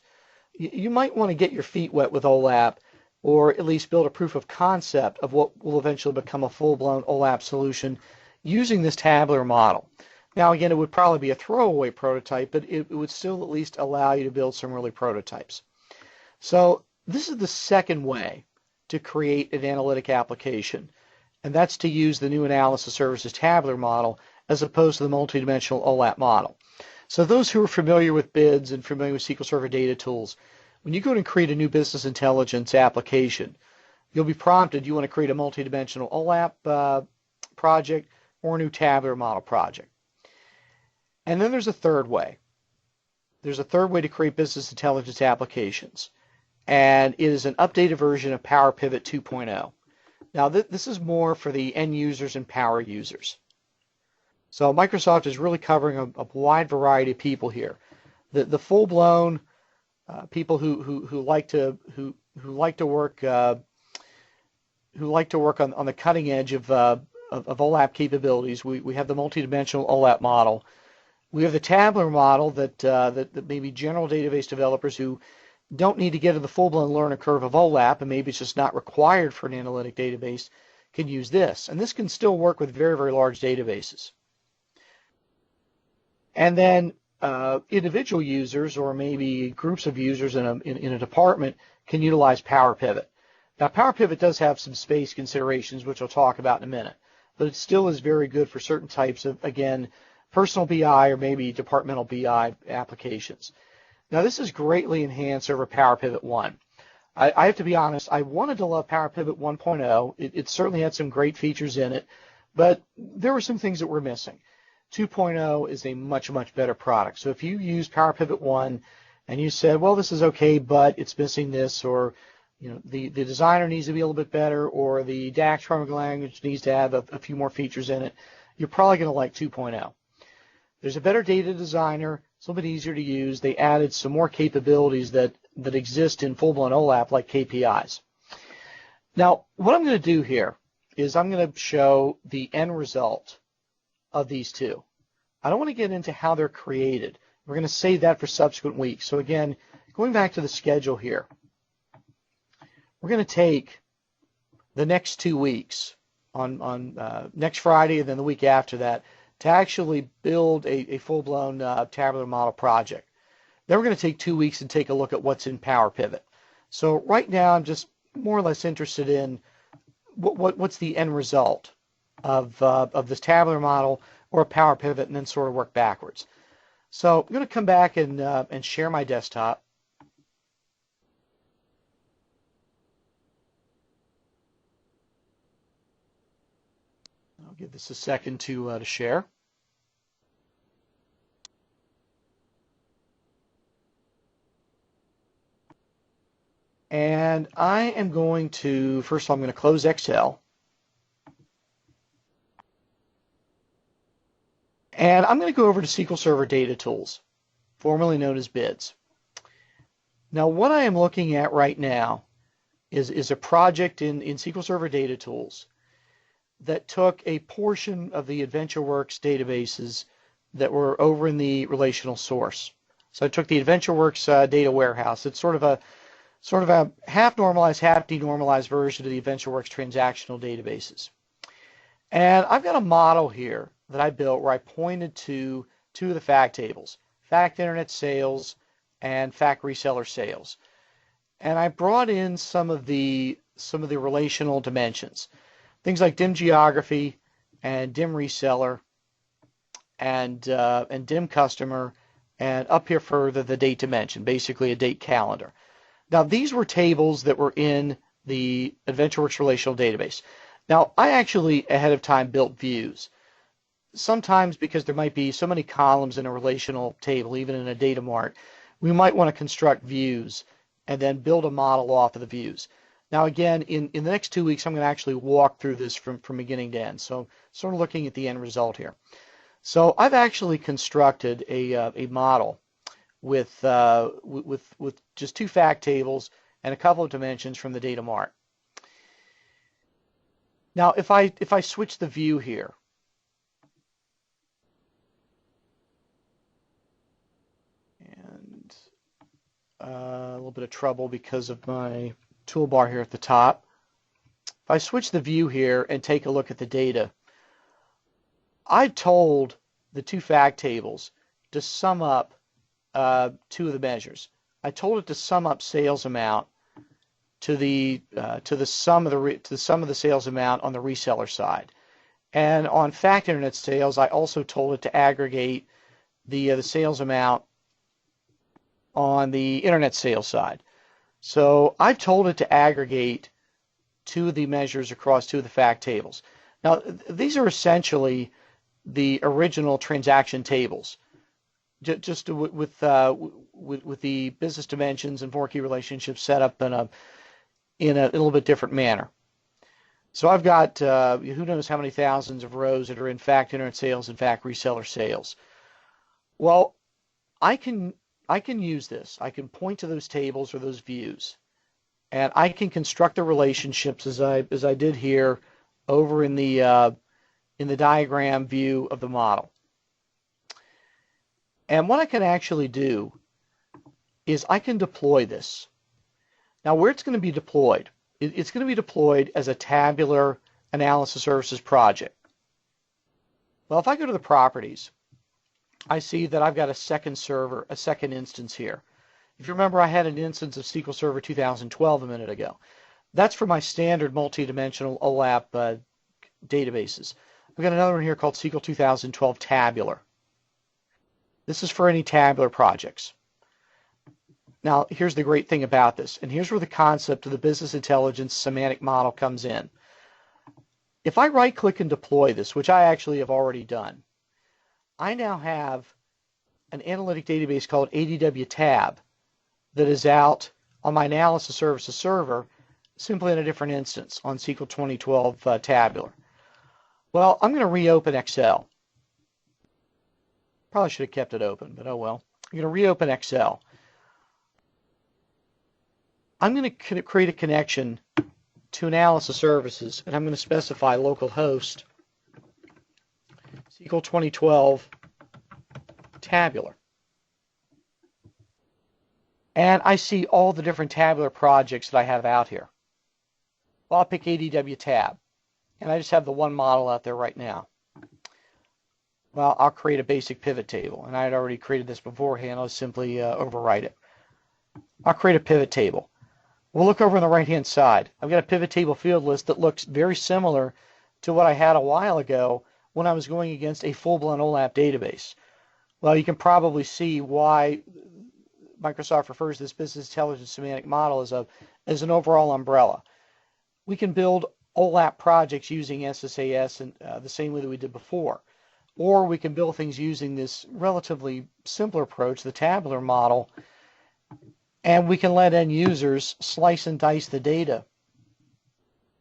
You might want to get your feet wet with OLAP, or at least build a proof of concept of what will eventually become a full-blown OLAP solution using this tabular model. Now, again, it would probably be a throwaway prototype, but it would still at least allow you to build some early prototypes. So this is the second way to create an analytic application, and that's to use the new analysis services tabular model as opposed to the multidimensional OLAP model. So those who are familiar with BIDS and familiar with SQL Server Data Tools, when you go and create a new business intelligence application, you'll be prompted, you want to create a multidimensional OLAP project or a new tabular model project. And then there's a third way. There's a third way to create business intelligence applications, and it is an updated version of PowerPivot 2.0. Now, this is more for the end users and power users. So Microsoft is really covering a wide variety of people here. The full-blown people who like to work on the cutting edge of OLAP capabilities. We have the multidimensional OLAP model. We have the tabular model that maybe general database developers who don't need to get to the full-blown learning curve of OLAP, and maybe it's just not required for an analytic database, can use this. And this can still work with very, very large databases. And then individual users, or maybe groups of users in a department, can utilize PowerPivot. Now, PowerPivot does have some space considerations, which I'll talk about in a minute, but it still is very good for certain types of, again, personal BI or maybe departmental BI applications. Now, this is greatly enhanced over PowerPivot 1. I have to be honest, I wanted to love PowerPivot 1.0. It certainly had some great features in it, but there were some things that were missing. 2.0 is a much, much better product. So if you use PowerPivot 1 and you said, well, this is okay, but it's missing this, or the designer needs to be a little bit better, or the DAX programming language needs to have a few more features in it, you're probably going to like 2.0. There's a better data designer. It's a little bit easier to use. They added some more capabilities that exist in full-blown OLAP, like KPIs. Now, what I'm going to do here is I'm going to show the end result of these two. I don't want to get into how they're created. We're going to save that for subsequent weeks. So again, going back to the schedule here, we're going to take the next 2 weeks on next Friday and then the week after that to actually build a full-blown tabular model project. Then we're going to take 2 weeks and take a look at what's in PowerPivot. So right now I'm just more or less interested in what's the end result of this tabular model or a PowerPivot, and then sort of work backwards. So I'm going to come back and share my desktop. I'll give this a second to share. And I am going to, first of all, I'm going to close Excel. And I'm going to go over to SQL Server Data Tools, formerly known as BIDS. Now, what I am looking at right now is a project in SQL Server Data Tools that took a portion of the AdventureWorks databases that were over in the relational source. So I took the AdventureWorks data warehouse. It's sort of a half normalized, half denormalized version of the AdventureWorks transactional databases. And I've got a model here that I built where I pointed to two of the fact tables, fact internet sales and fact reseller sales. And I brought in some of the relational dimensions, things like dim geography and dim reseller and dim customer, and up here further the date dimension, basically a date calendar. Now these were tables that were in the AdventureWorks relational database. Now, I actually ahead of time built views. Sometimes because there might be so many columns in a relational table, even in a data mart, we might want to construct views and then build a model off of the views. Now again, in the next 2 weeks, I'm going to actually walk through this from beginning to end. So sort of looking at the end result here. So I've actually constructed a model with just 2 fact tables and a couple of dimensions from the data mart. Now if I switch the view here, and a little bit of trouble because of my toolbar here at the top. If I switch the view here and take a look at the data, I've told the 2 fact tables to sum up 2 of the measures. I told it to sum up sales amount to the sum of the sales amount on the reseller side, and on fact internet sales, I also told it to aggregate the sales amount on the internet sales side. So I've told it to aggregate 2 of the measures across 2 of the fact tables. Now these are essentially the original transaction tables, just with the business dimensions and 4 key relationships set up in a little bit different manner. So I've got who knows how many thousands of rows that are in fact internet sales and fact reseller sales. Well, I can use this. I can point to those tables or those views, and I can construct the relationships as I did here over in the diagram view of the model. And what I can actually do is I can deploy this. Now, where it's going to be deployed, it's going to be deployed as a tabular analysis services project. Well, if I go to the properties, I see that I've got a second server, a second instance here. If you remember, I had an instance of SQL Server 2012 a minute ago. That's for my standard multi-dimensional OLAP databases. I've got another one here called SQL 2012 Tabular. This is for any tabular projects. Now, here's the great thing about this, and here's where the concept of the business intelligence semantic model comes in. If I right-click and deploy this, which I actually have already done, I now have an analytic database called ADW Tab that is out on my analysis services server, simply in a different instance on SQL 2012 Tabular. Well, I'm going to reopen Excel. Probably should have kept it open, but oh well. I'm going to reopen Excel. I'm going to create a connection to analysis services, and I'm going to specify localhost SQL 2012 Tabular. And I see all the different tabular projects that I have out here. Well, I'll pick ADW Tab, and I just have the one model out there right now. Well, I'll create a basic pivot table, and I had already created this beforehand. I'll simply overwrite it. I'll create a pivot table. We'll look over on the right-hand side. I've got a pivot table field list that looks very similar to what I had a while ago when I was going against a full-blown OLAP database. Well, you can probably see why Microsoft refers to this business intelligence semantic model as an overall umbrella. We can build OLAP projects using SSAS and the same way that we did before. Or we can build things using this relatively simpler approach, the tabular model, and we can let end users slice and dice the data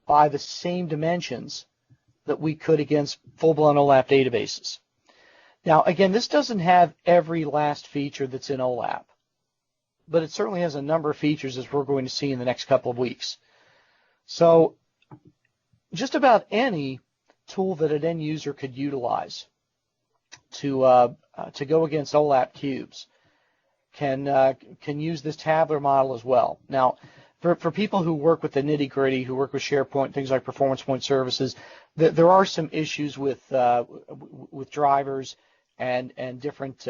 by the same dimensions that we could against full-blown OLAP databases. Now, again, this doesn't have every last feature that's in OLAP, but it certainly has a number of features as we're going to see in the next couple of weeks. So just about any tool that an end user could utilize to go against OLAP cubes can use this tabular model as well. Now, for people who work with the nitty-gritty, who work with SharePoint, things like performance point services, there are some issues with drivers and different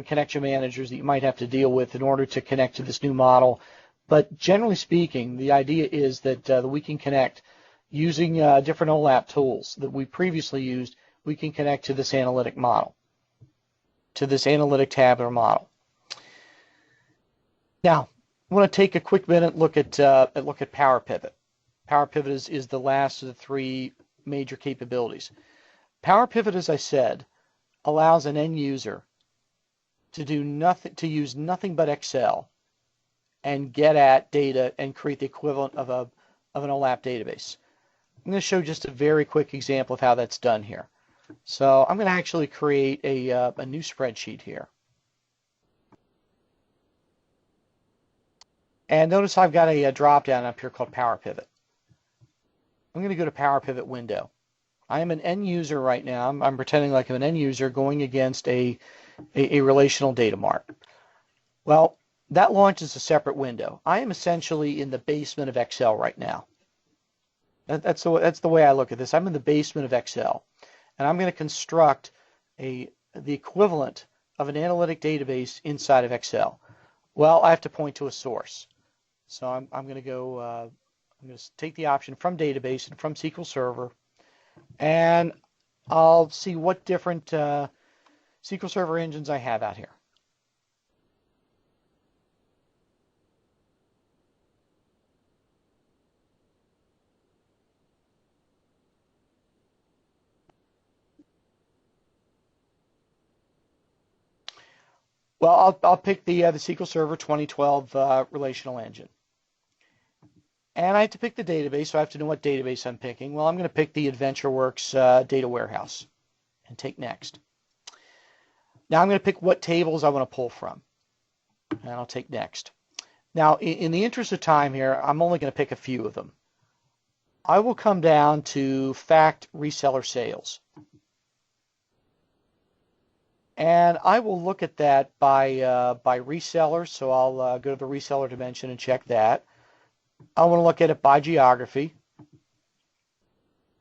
connection managers that you might have to deal with in order to connect to this new model. But generally speaking, the idea is that we can connect using different OLAP tools that we previously used. We can connect to this analytic model, to this analytic tabular model. Now, I want to take a quick minute look at PowerPivot. PowerPivot is the last of the three major capabilities. PowerPivot, as I said, allows an end user to do nothing, to use nothing but Excel and get at data and create the equivalent of an OLAP database. I'm going to show just a very quick example of how that's done here. So I'm going to actually create a new spreadsheet here. And notice I've got a drop down up here called PowerPivot. I'm going to go to PowerPivot window. I am an end user right now. I'm pretending like I'm an end user going against a relational data mart. Well, that launches a separate window. I am essentially in the basement of Excel right now. That's the way I look at this. I'm in the basement of Excel, and I'm going to construct the equivalent of an analytic database inside of Excel. Well, I have to point to a source. So I'm going to go, I'm going to take the option from database and from SQL Server, and I'll see what different SQL Server engines I have out here. Well, I'll pick the SQL Server 2012 relational engine. And I have to pick the database, so I have to know what database I'm picking. Well, I'm going to pick the AdventureWorks data warehouse and take next. Now I'm going to pick what tables I want to pull from, and I'll take next. Now, in the interest of time here, I'm only going to pick a few of them. I will come down to fact reseller sales. And I will look at that by reseller, so I'll go to the reseller dimension and check that. I want to look at it by geography.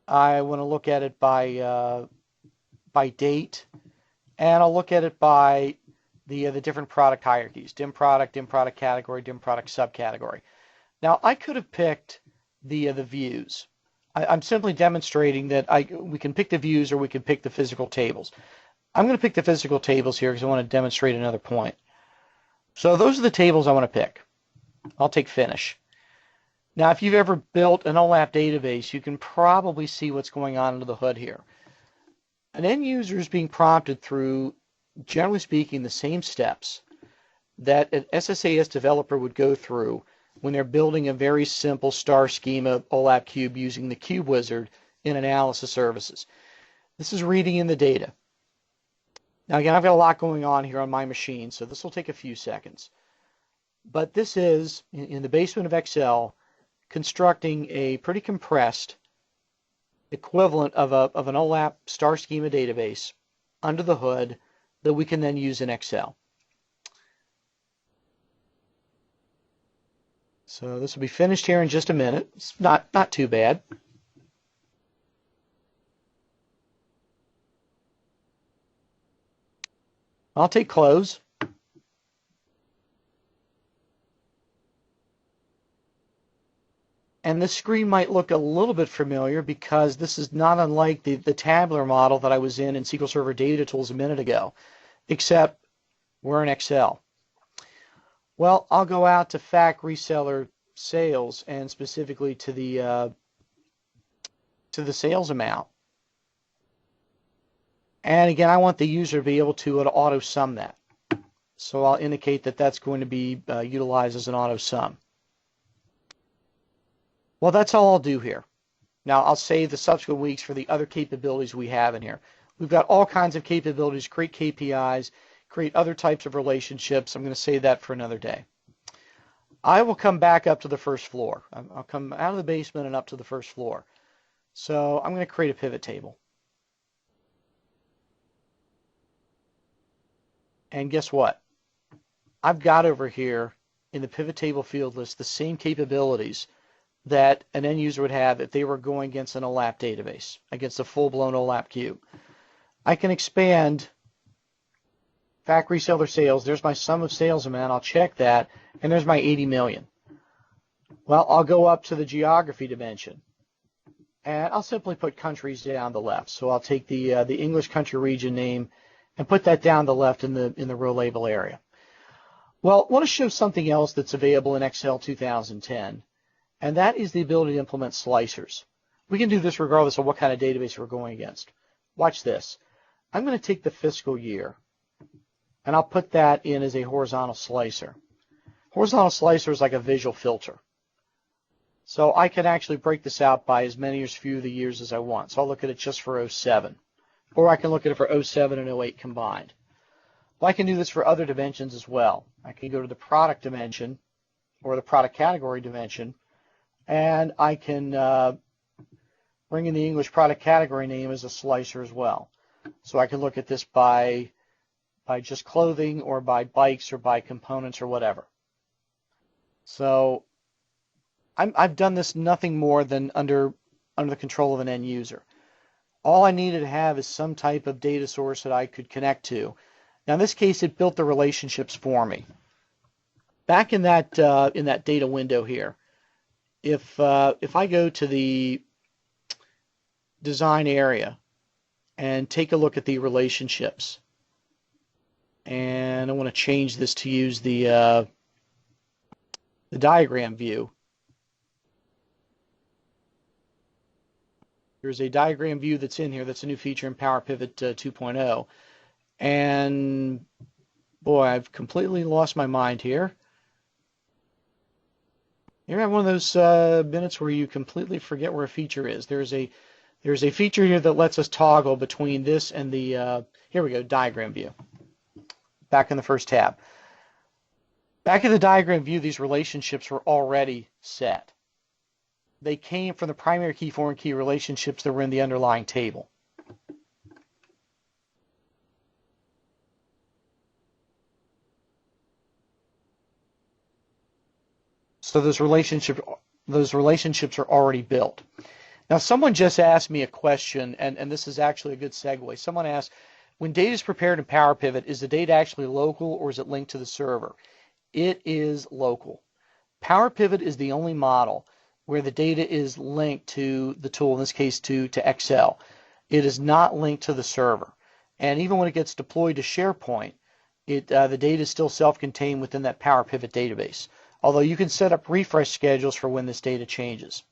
I want to look at it by date, and I'll look at it by the different product hierarchies: dim product category, dim product subcategory. Now I could have picked the views. I'm simply demonstrating that we can pick the views or we can pick the physical tables. I'm going to pick the physical tables here because I want to demonstrate another point. So those are the tables I want to pick. I'll take finish. Now, if you've ever built an OLAP database, you can probably see what's going on under the hood here. An end user is being prompted through, generally speaking, the same steps that an SSAS developer would go through when they're building a very simple star schema OLAP cube using the cube wizard in analysis services. This is reading in the data. Now, again, I've got a lot going on here on my machine, so this will take a few seconds. But this is, in the basement of Excel, constructing a pretty compressed equivalent of an OLAP star schema database under the hood that we can then use in Excel. So this will be finished here in just a minute. It's not too bad. I'll take close. And this screen might look a little bit familiar because this is not unlike the tabular model that I was in SQL Server Data Tools a minute ago, except we're in Excel. Well, I'll go out to fact reseller sales and specifically to the sales amount. And again, I want the user to be able to auto sum that. So I'll indicate that that's going to be utilized as an auto sum. Well, that's all I'll do here. Now, I'll save the subsequent weeks for the other capabilities we have in here. We've got all kinds of capabilities, create KPIs, create other types of relationships. I'm going to save that for another day. I will come back up to the first floor. I'll come out of the basement and up to the first floor. So I'm going to create a pivot table. And guess what? I've got over here in the pivot table field list the same capabilities that an end user would have if they were going against an OLAP database, against a full-blown OLAP cube. I can expand fact reseller sales. There's my sum of sales amount. I'll check that, and there's my 80 million. Well, I'll go up to the geography dimension, and I'll simply put countries down the left. So I'll take the English country region name and put that down the left in the row label area. Well, I want to show something else that's available in Excel 2010, and that is the ability to implement slicers. We can do this regardless of what kind of database we're going against. Watch this. I'm going to take the fiscal year, and I'll put that in as a horizontal slicer. Horizontal slicer is like a visual filter. So I can actually break this out by as many or as few of the years as I want. So I'll look at it just for 07. Or I can look at it for 07 and 08 combined. Well, I can do this for other dimensions as well. I can go to the product dimension or the product category dimension, and I can bring in the English product category name as a slicer as well. So I can look at this by just clothing or by bikes or by components or whatever. So I've done this nothing more than under the control of an end user. All I needed to have is some type of data source that I could connect to. Now in this case, it built the relationships for me. Back in that data window here, if I go to the design area and take a look at the relationships, and I want to change this to use the diagram view. There's a diagram view that's in here. That's a new feature in PowerPivot 2.0. And boy, I've completely lost my mind here. You ever have one of those minutes where you completely forget where a feature is? There's a feature here that lets us toggle between this and the here we go, diagram view. Back in the first tab. Back in the diagram view, these relationships were already set. They came from the primary key, foreign key relationships that were in the underlying table. So those relationships are already built. Now, someone just asked me a question, and this is actually a good segue. Someone asked, when data is prepared in PowerPivot, is the data actually local or is it linked to the server? It is local. PowerPivot is the only model where the data is linked to the tool, in this case to Excel. It is not linked to the server. And even when it gets deployed to SharePoint, the data is still self-contained within that PowerPivot database. Although you can set up refresh schedules for when this data changes.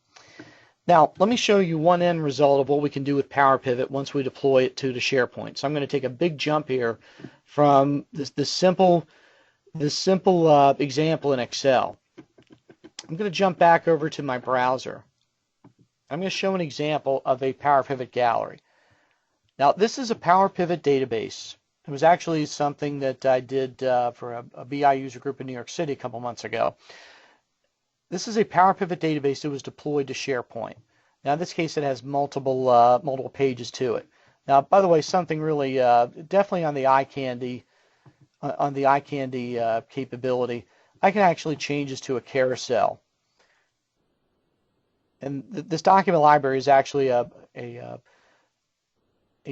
Now, let me show you one end result of what we can do with PowerPivot once we deploy it to SharePoint. So I'm going to take a big jump here from this simple example in Excel. I'm going to jump back over to my browser. I'm going to show an example of a PowerPivot gallery. Now, this is a PowerPivot database. It was actually something that I did for a BI user group in New York City a couple months ago. This is a PowerPivot database that was deployed to SharePoint. Now, in this case, it has multiple pages to it. Now, by the way, something really definitely on the eye candy capability. I can actually change this to a carousel. And this document library is actually a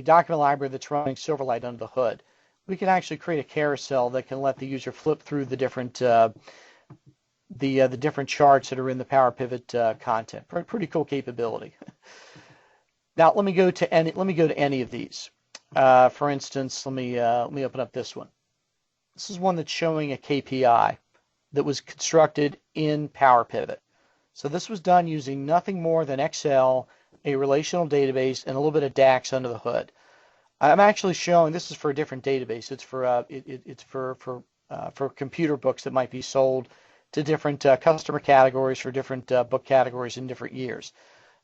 document library that's running Silverlight under the hood. We can actually create a carousel that can let the user flip through the different different charts that are in the PowerPivot content. Pretty cool capability. Now let me go to any of these. For instance, let me open up this one. This is one that's showing a KPI that was constructed in PowerPivot. So this was done using nothing more than Excel, a relational database, and a little bit of DAX under the hood. I'm actually showing this is for a different database. It's for computer books that might be sold to different customer categories for different book categories in different years.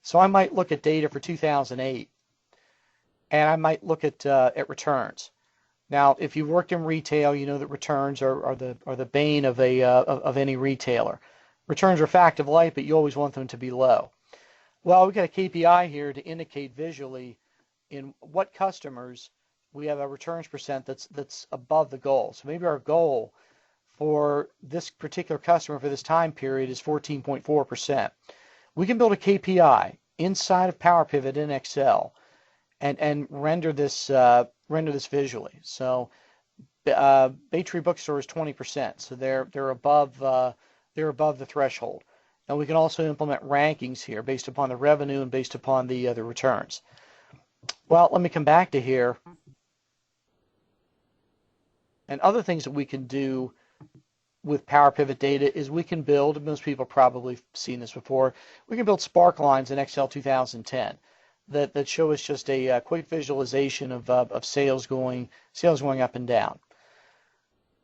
So I might look at data for 2008, and I might look at returns. Now, if you've worked in retail, you know that returns are the bane of any retailer. Returns are a fact of life, but you always want them to be low. Well, we've got a KPI here to indicate visually in what customers we have a returns percent that's above the goal. So maybe our goal for this particular customer for this time period is 14.4%. We can build a KPI inside of PowerPivot in Excel and render this visually. So Bay Tree Bookstore is 20%, so they're above the threshold. And we can also implement rankings here based upon the revenue and based upon the returns. Well, let me come back to here. And other things that we can do with PowerPivot data is we can build, most people probably seen this before, we can build spark lines in Excel 2010 that show us just a quick visualization of sales going up and down.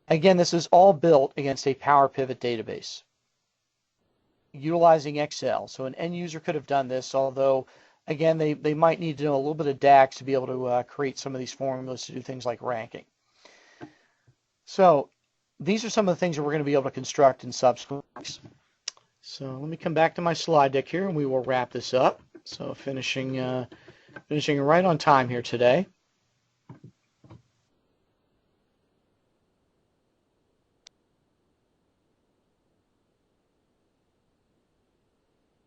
Again, this is all built against a PowerPivot database utilizing Excel. So an end user could have done this, although again, they might need to know a little bit of DAX to be able to create some of these formulas to do things like ranking. So these are some of the things that we're going to be able to construct in subsequent weeks. So let me come back to my slide deck here, and we will wrap this up. So finishing right on time here today.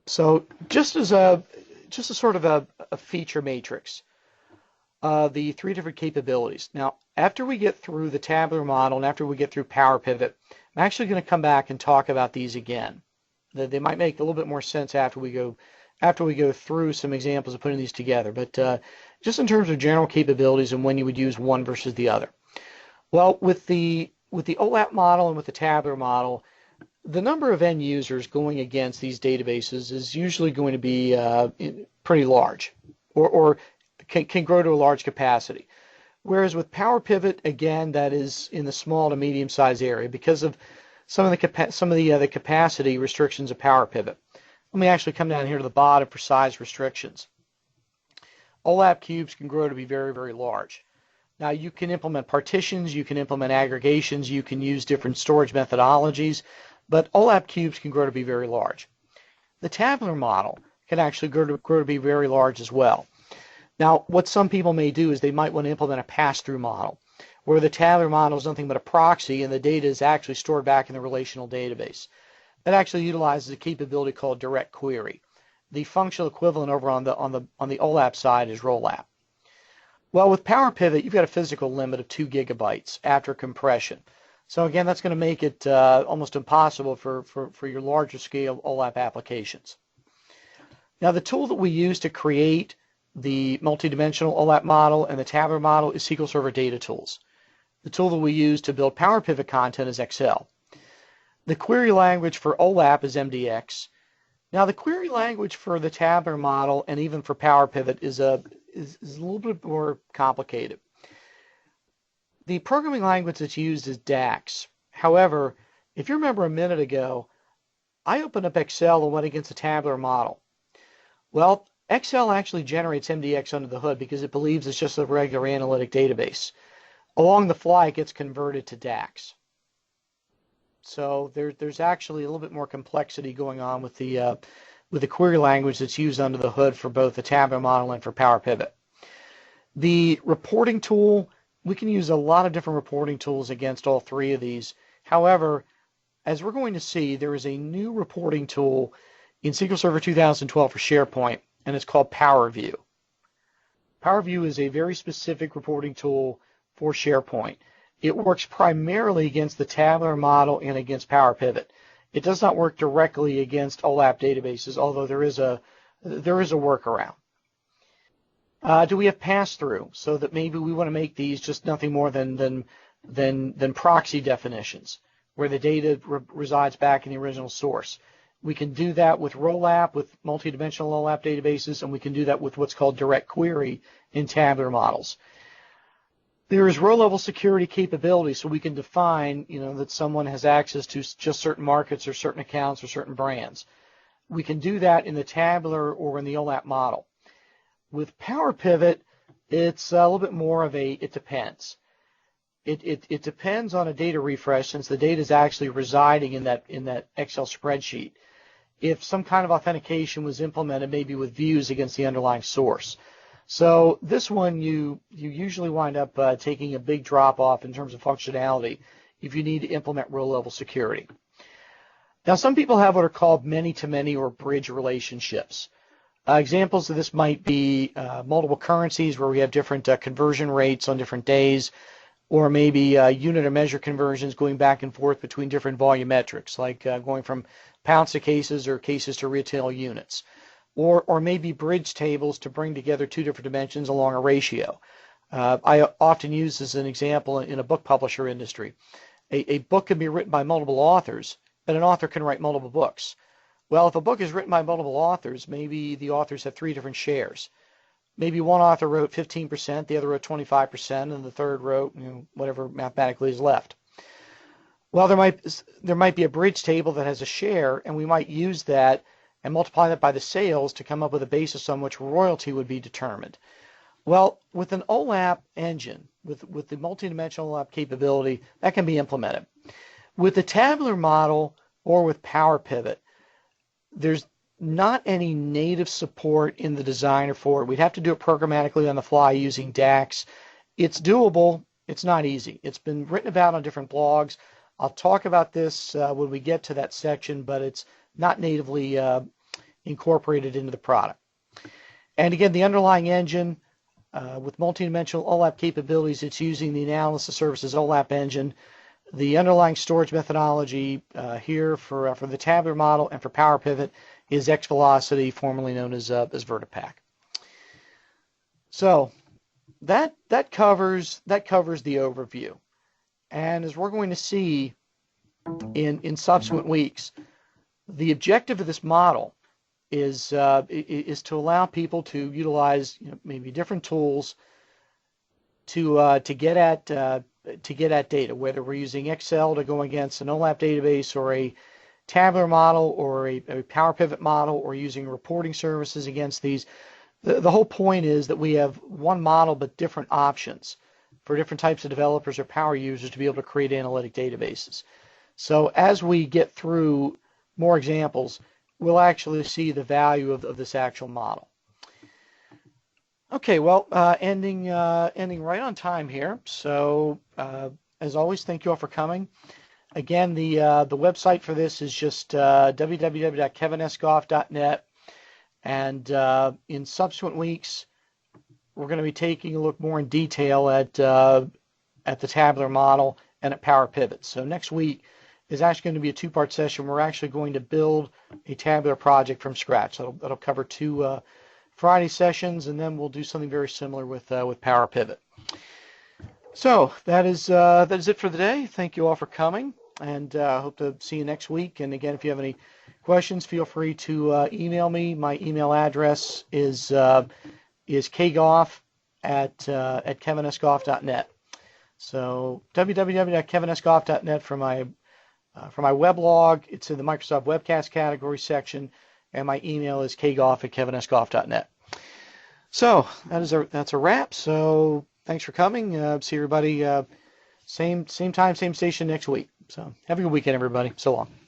So just as a sort of a feature matrix, the three different capabilities. Now, after we get through the tabular model and after we get through PowerPivot, I'm actually going to come back and talk about these again. They might make a little bit more sense after we go through some examples of putting these together. But just in terms of general capabilities and when you would use one versus the other. Well, with the OLAP model and with the tabular model, the number of end users going against these databases is usually going to be pretty large, or can grow to a large capacity. Whereas with PowerPivot, again, that is in the small to medium-sized area because of some of the capacity restrictions of PowerPivot. Let me actually come down here to the bottom for size restrictions. OLAP cubes can grow to be very, very large. Now you can implement partitions, you can implement aggregations, you can use different storage methodologies, but OLAP cubes can grow to be very large. The tabular model can actually grow to be very large as well. Now, what some people may do is they might want to implement a pass-through model, where the tabular model is nothing but a proxy and the data is actually stored back in the relational database. That actually utilizes a capability called direct query. The functional equivalent over on the OLAP side is ROLAP. Well, with PowerPivot, you've got a physical limit of 2 gigabytes after compression. So again, that's going to make it almost impossible for your larger scale OLAP applications. Now, the tool that we use to create the multidimensional OLAP model and the tabular model is SQL Server Data Tools. The tool that we use to build PowerPivot content is Excel. The query language for OLAP is MDX. Now, the query language for the tabular model and even for PowerPivot is a little bit more complicated. The programming language that's used is DAX. However, if you remember a minute ago, I opened up Excel and went against the tabular model. Well, Excel actually generates MDX under the hood because it believes it's just a regular analytic database. Along the fly, it gets converted to DAX. So there's actually a little bit more complexity going on with the query language that's used under the hood for both the tabular model and for PowerPivot. The reporting tool, we can use a lot of different reporting tools against all three of these. However, as we're going to see, there is a new reporting tool in SQL Server 2012 for SharePoint, and it's called PowerView. PowerView is a very specific reporting tool for SharePoint. It works primarily against the tabular model and against PowerPivot. It does not work directly against OLAP databases, although there is a workaround. Do we have pass-through so that maybe we want to make these just nothing more than proxy definitions, where the data resides back in the original source? We can do that with ROLAP, with multidimensional OLAP databases, and we can do that with what's called direct query in tabular models. There is row-level security capability, so we can define, that someone has access to just certain markets or certain accounts or certain brands. We can do that in the tabular or in the OLAP model. With PowerPivot, it's a little bit more of it depends. It depends on a data refresh, since the data is actually residing in that Excel spreadsheet. If some kind of authentication was implemented, maybe with views against the underlying source. So this one, you usually wind up taking a big drop off in terms of functionality if you need to implement row-level security. Now, some people have what are called many-to-many or bridge relationships. Examples of this might be multiple currencies where we have different conversion rates on different days, or maybe unit or measure conversions going back and forth between different volumetrics, like going from pounds to cases or cases to retail units. Or maybe bridge tables to bring together two different dimensions along a ratio. I often use this as an example in a book publisher industry. A book can be written by multiple authors, but an author can write multiple books. Well, if a book is written by multiple authors, maybe the authors have 3 different shares. Maybe one author wrote 15%, the other wrote 25%, and the third wrote, whatever mathematically is left. Well, there might be a bridge table that has a share, and we might use that and multiply that by the sales to come up with a basis on which royalty would be determined. Well, with an OLAP engine, with the multidimensional OLAP capability, that can be implemented. With the tabular model or with PowerPivot, there's not any native support in the designer for it. We'd have to do it programmatically on the fly using DAX. It's doable. It's not easy. It's been written about on different blogs. I'll talk about this when we get to that section, but it's not natively incorporated into the product. And again, the underlying engine with multidimensional OLAP capabilities, it's using the analysis services OLAP engine. The underlying storage methodology here for the tabular model and for PowerPivot is XVelocity, formerly known as VertiPack. So that covers the overview. And as we're going to see in subsequent weeks, the objective of this model is to allow people to utilize maybe different tools to get at data, whether we're using Excel to go against an OLAP database or a tabular model or a PowerPivot model or using reporting services against these. The whole point is that we have one model but different options for different types of developers or power users to be able to create analytic databases. So as we get through more examples, we'll actually see the value of this actual model. Okay, well, ending right on time here. So as always, thank you all for coming. Again, the website for this is just www.kevinesgoff.net. And in subsequent weeks, we're going to be taking a look more in detail at the tabular model and at PowerPivot. So next week is actually going to be a 2-part session. We're actually going to build a tabular project from scratch. That'll cover 2 Friday sessions, and then we'll do something very similar with PowerPivot. So that is it for the day. Thank you all for coming, and hope to see you next week. And again, if you have any questions, feel free to email me. My email address is kgoff@kevinesgoff.net. So www.kevinesgoff.net for my weblog. It's in the Microsoft Webcast category section, and my email is kgoff@kevinesgoff.net. So that's a wrap. So thanks for coming. See everybody same time, same station next week. So have a good weekend, everybody. So long.